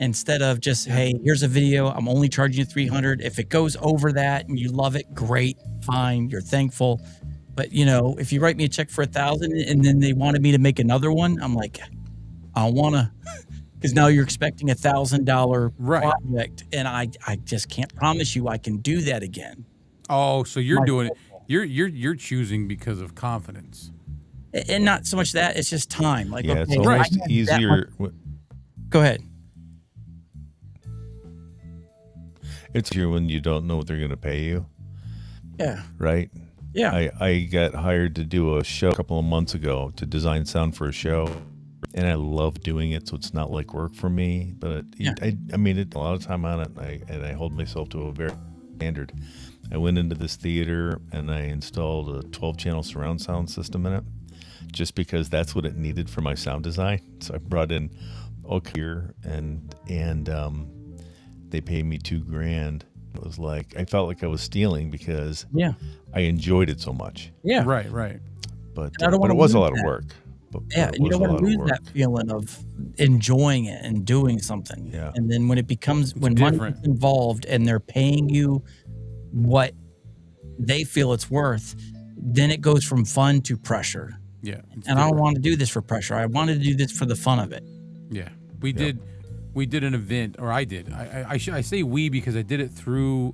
Instead of just, hey, here's a video, I'm only charging you $300. If it goes over that and you love it, great, fine, you're thankful. But if you write me a check for $1,000 and then they wanted me to make another one, I'm like, I don't want to, because now you're expecting $1,000 project, and I just can't promise you I can do that again. Oh, so you're doing it. You're choosing because of confidence, and not so much that it's just time. Like it's almost easier. Go ahead. It's easier when you don't know what they're going to pay you. Yeah. Right. Yeah. I got hired to do a show a couple of months ago to design sound for a show. And I love doing it, so it's not like work for me. But I mean, a lot of time on it, and I hold myself to a very standard. I went into this theater and I installed a 12-channel surround sound system in it, just because that's what it needed for my sound design. So I brought in here, and they paid me $2,000. It was like I felt like I was stealing because I enjoyed it so much. Yeah, right. But it was a lot of work. Yeah, you don't want to lose that feeling of enjoying it and doing something. Yeah. And then when money is involved and they're paying you what they feel it's worth, then it goes from fun to pressure. Yeah. And I don't want to do this for pressure. I wanted to do this for the fun of it. Yeah, we did an event, or I did. I say we because I did it through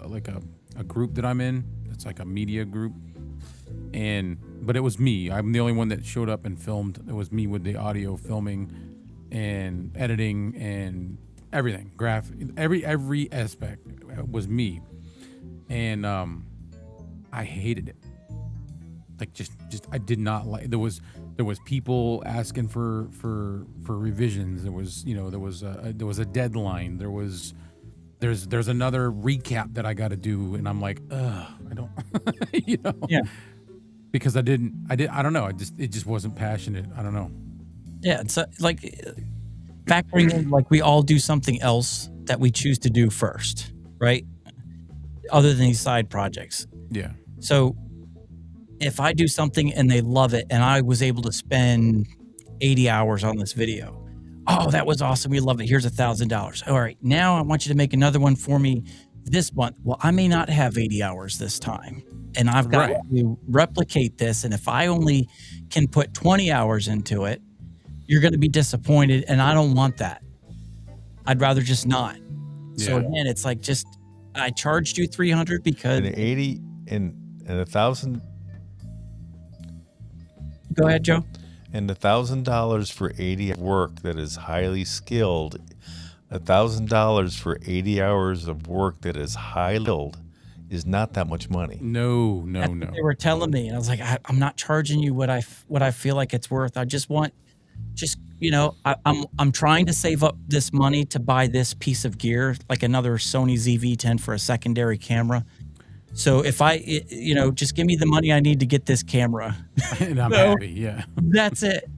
like a group that I'm in. It's like a media group, but it was me. I'm the only one that showed up and filmed. It was me with the audio filming and editing and everything, every aspect was me, and I hated it. Like just I did not like. There was people asking for revisions. There was a deadline. There's another recap that I got to do, and I'm like, ugh, I don't, Yeah. because I don't know. It just wasn't passionate. I don't know. Yeah, it's like factoring in, like we all do something else that we choose to do first, right? Other than these side projects. Yeah. So if I do something and they love it, and I was able to spend 80 hours on this video, oh, that was awesome. We love it. Here's $1,000. All right, now I want you to make another one for me this month. Well, I may not have 80 hours this time, and I've got to replicate this. And if I only can put 20 hours into it, you're going to be disappointed, and I don't want that. I'd rather just not. So again, it's like, just I charged you $300 because And 80 and 1,000. Go ahead, Joe. And $1,000 for 80 work that is highly skilled, $1,000 for 80 hours of work that is highly skilled is not that much money. No. What they were telling me, and I was like, I'm not charging you what I feel like it's worth. I just want, I'm trying to save up this money to buy this piece of gear, like another Sony ZV-10 for a secondary camera. So if just give me the money I need to get this camera. And I'm happy. Yeah. That's it.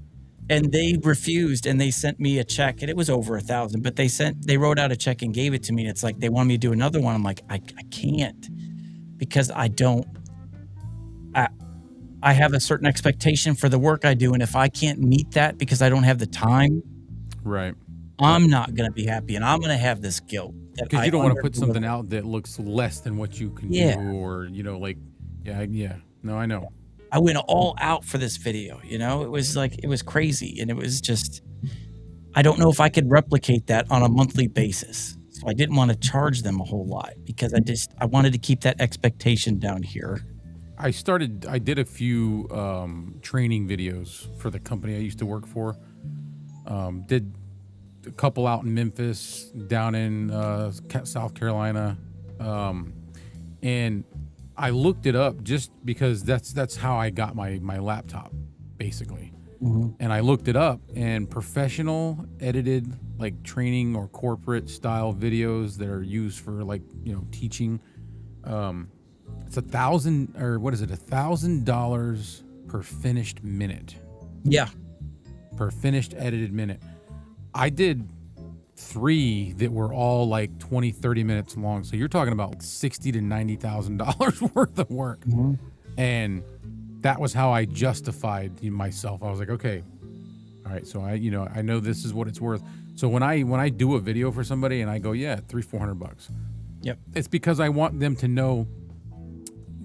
And they refused, and they sent me a check, and it was over $1,000, but they wrote out a check and gave it to me. It's like, they want me to do another one. I'm like, I can't, because I have a certain expectation for the work I do. And if I can't meet that because I don't have the time, Right. I'm not going to be happy, and I'm going to have this guilt. Because you don't want to put something out that looks less than what you can do, or No, I know. I went all out for this video. It was crazy, and it was just, I don't know if I could replicate that on a monthly basis. So I didn't want to charge them a whole lot, because I wanted to keep that expectation down here. I did a few training videos for the company I used to work for. Did a couple out in Memphis, down in South Carolina, and I looked it up just because that's how I got my laptop, basically. Mm-hmm. And I looked it up, and professional edited, like, training or corporate style videos that are used for, like, teaching. It's $1,000 per finished minute. Yeah. Per finished edited minute. I did 3 that were all like 20, 30 minutes long. So you're talking about $60,000 to $90,000 worth of work. Mm-hmm. And that was how I justified myself. I was like, okay, all right. So I know this is what it's worth. So when I do a video for somebody and I go, yeah, $300-$400. Yep. It's because I want them to know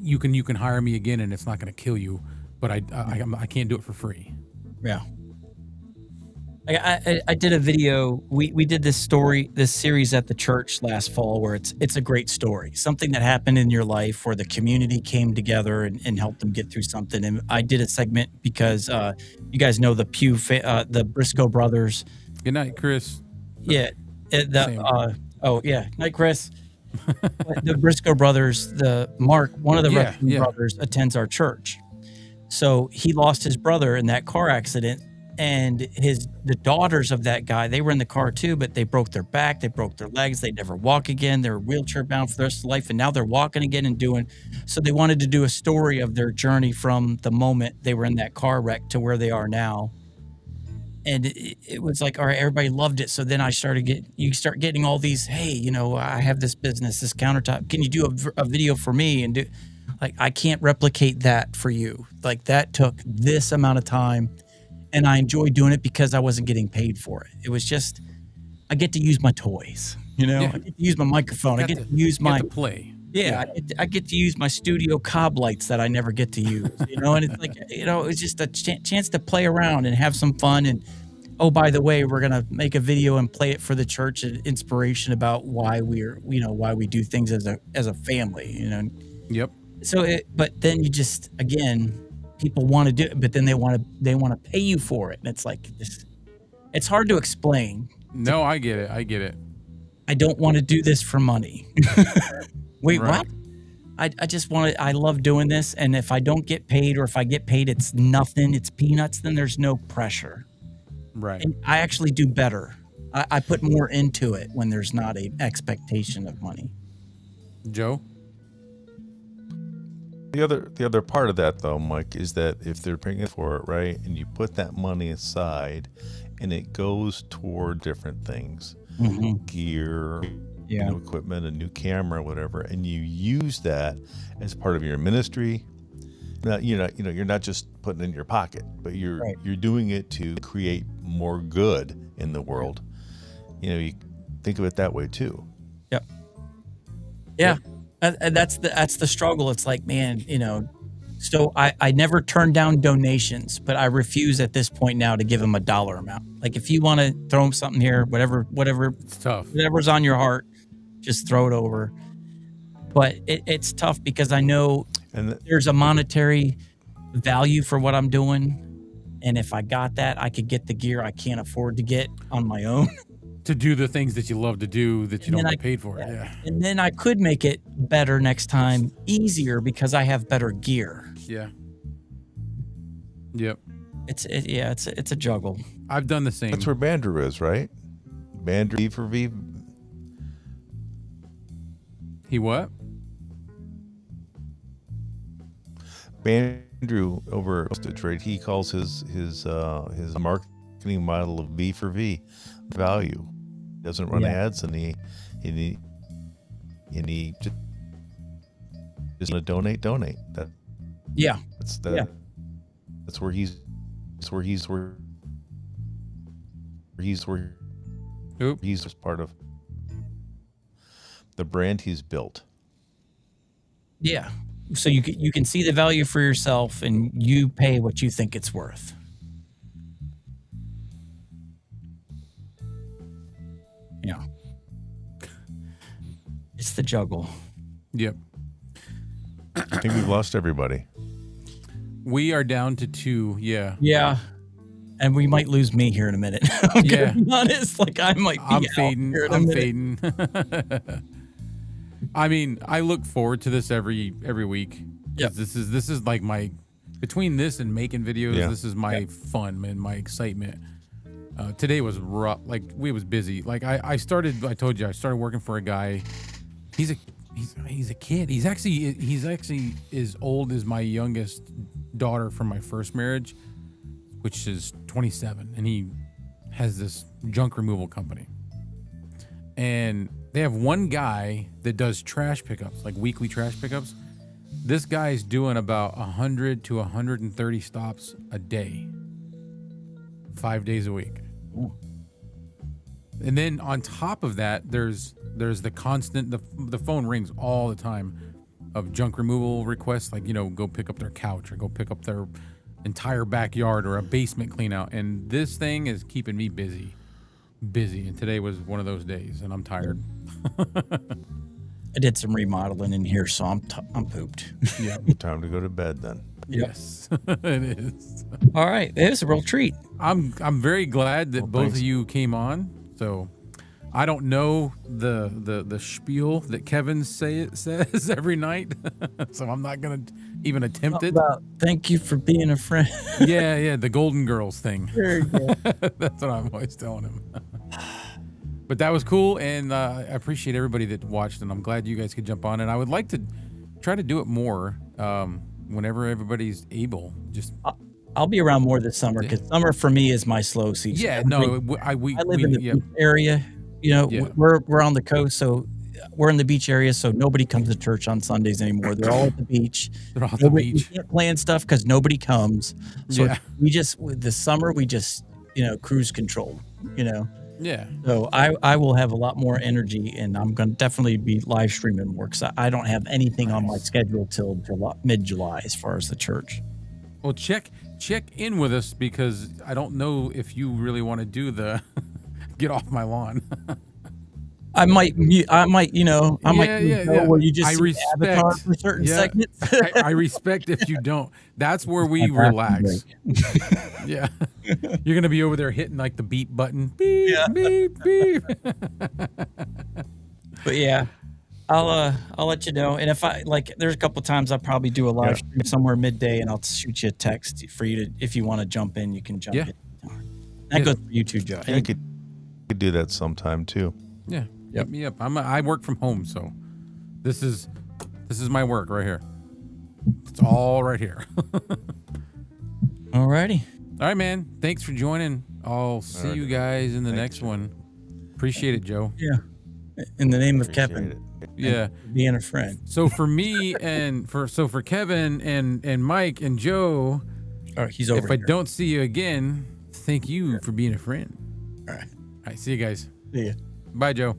you can hire me again, and it's not going to kill you, but I can't do it for free. Yeah. I did a video. We did this series at the church last fall, where it's a great story, something that happened in your life where the community came together and helped them get through something. And I did a segment because you guys know the Briscoe brothers. Good night, Chris. Yeah. Night, Chris. The Briscoe brothers, one of the brothers attends our church. So he lost his brother in that car accident. And the daughters of that guy, they were in the car too, but they broke their back, they broke their legs, they never walk again. They're wheelchair bound for the rest of life, and now they're walking again and doing. So they wanted to do a story of their journey from the moment they were in that car wreck to where they are now. And it was like, all right, everybody loved it. So then you start getting all these, hey, I have this business, this countertop. Can you do a video for me? And I can't replicate that for you. Like, that took this amount of time. And I enjoy doing it because I wasn't getting paid for it. It was just, I get to use my toys, I get to use my microphone. I get to use my play. Yeah, I get to use my studio cob lights that I never get to use, and it's like, it's just a chance to play around and have some fun. And oh, by the way, we're gonna make a video and play it for the church and inspiration about why why we do things as a family. Yep. So, but then you just again, people want to do it, but then they want to pay you for it, and it's like it's hard to explain. No, I get it. I don't want to do this for money. Wait, Right. what? I just want to, I love doing this. And if I don't get paid, or if I get paid, it's nothing, it's peanuts, then there's no pressure. Right. And I actually do better. I put more into it when there's not an expectation of money. Joe? The other part of that, though, Mike, is that if they're paying for it, right, and you put that money aside, and it goes toward different things, gear, equipment, a new camera, whatever, and you use that as part of your ministry. Now, you're not just putting it in your pocket, but you're doing it to create more good in the world. You think of it that way too. Yep. Yeah. And that's the struggle. It's like, man, so I never turn down donations, but I refuse at this point now to give them a dollar amount. Like, if you want to throw something here, whatever, It's tough. whatever's on your heart, just throw it over. But it's tough because I know there's a monetary value for what I'm doing. And if I got that, I could get the gear I can't afford to get on my own. To do the things that you love to do that you And don't then get paid for. Yeah. And then I could make it better next time, easier, because I have better gear. Yeah. Yep. It's a juggle. I've done the same. That's where Bandrew is, right? Bandrew V for V. He what? Bandrew over at Trade, he calls his marketing model of V for V, value. Doesn't run ads, and he just want to donate. That's where he's part of the brand he's built. Yeah. So you can see the value for yourself, and you pay what you think it's worth. Yeah. It's the juggle. Yep. I think we've lost everybody. We are down to 2. Yeah. Yeah. And we might lose me here in a minute. I'm gonna be honest. Like, I might be I'm out fading. here in a I'm minute. fading. I mean, I look forward to this every week. Yep. This is like between this and making videos, Yeah. this is my fun and my excitement. Today was rough. Like, we was busy. Like, I told you, I started working for a guy. He's a kid. He's actually as old as my youngest daughter from my first marriage, which is 27, and he has this junk removal company. And they have one guy that does trash pickups, like weekly trash pickups. This guy's doing about 100 to 130 stops a day, 5 days a week. Ooh. And then on top of that, there's the constant, the phone rings all the time of junk removal requests, like, go pick up their couch or go pick up their entire backyard or a basement clean out. And this thing is keeping me busy. And today was one of those days, and I'm tired. I did some remodeling in here, so I'm pooped. Yeah. Time to go to bed then. Yes, it is. All right. It was a real treat. I'm very glad that both thanks. of you came on. So I don't know the spiel that Kevin says every night, so I'm not gonna even attempt it. Thank you for being a friend. Yeah, the Golden Girls thing. There you go. That's what I'm always telling him. But that was cool, and I appreciate everybody that watched, and I'm glad you guys could jump on. And I would like to try to do it more whenever everybody's able. Just I'll be around more this summer, because summer for me is my slow season. yeah, no, I live in the yeah. beach area. Yeah. We're on the coast, so we're in the beach area. So nobody comes to church on Sundays anymore. They're all at the beach. They're all at the beach. We can't plan stuff because nobody comes. So Yeah. with the summer, we just cruise control. Yeah. So I will have a lot more energy, and I'm going to definitely be live streaming more because I don't have anything on my schedule till mid-July as far as the church. Well, check in with us because I don't know if you really want to do the get off my lawn. I might, you know, Yeah. where you just I see the avatar respect. for certain Yeah. segments. I respect if you don't. That's where we relax. Yeah. You're going to be over there hitting like the beep button. Beep, beep, beep. But yeah, I'll let you know. And if there's a couple times I'll probably do a live stream somewhere midday, and I'll shoot you a text for you to, if you want to jump in, you can jump in. That goes for you too, Joe. I could do that sometime too. Yeah. Hit me up. I work from home, so this is my work right here. It's all right here. Alrighty. All right, man. Thanks for joining. I'll see you guys in the next one. Appreciate it, Joe. Yeah. In the name of Kevin. Yeah. Being a friend. So for me and for Kevin and Mike and Joe, he's over if I here. don't see you again, thank you for being a friend. All right. All right. See you guys. See ya. Bye, Joe.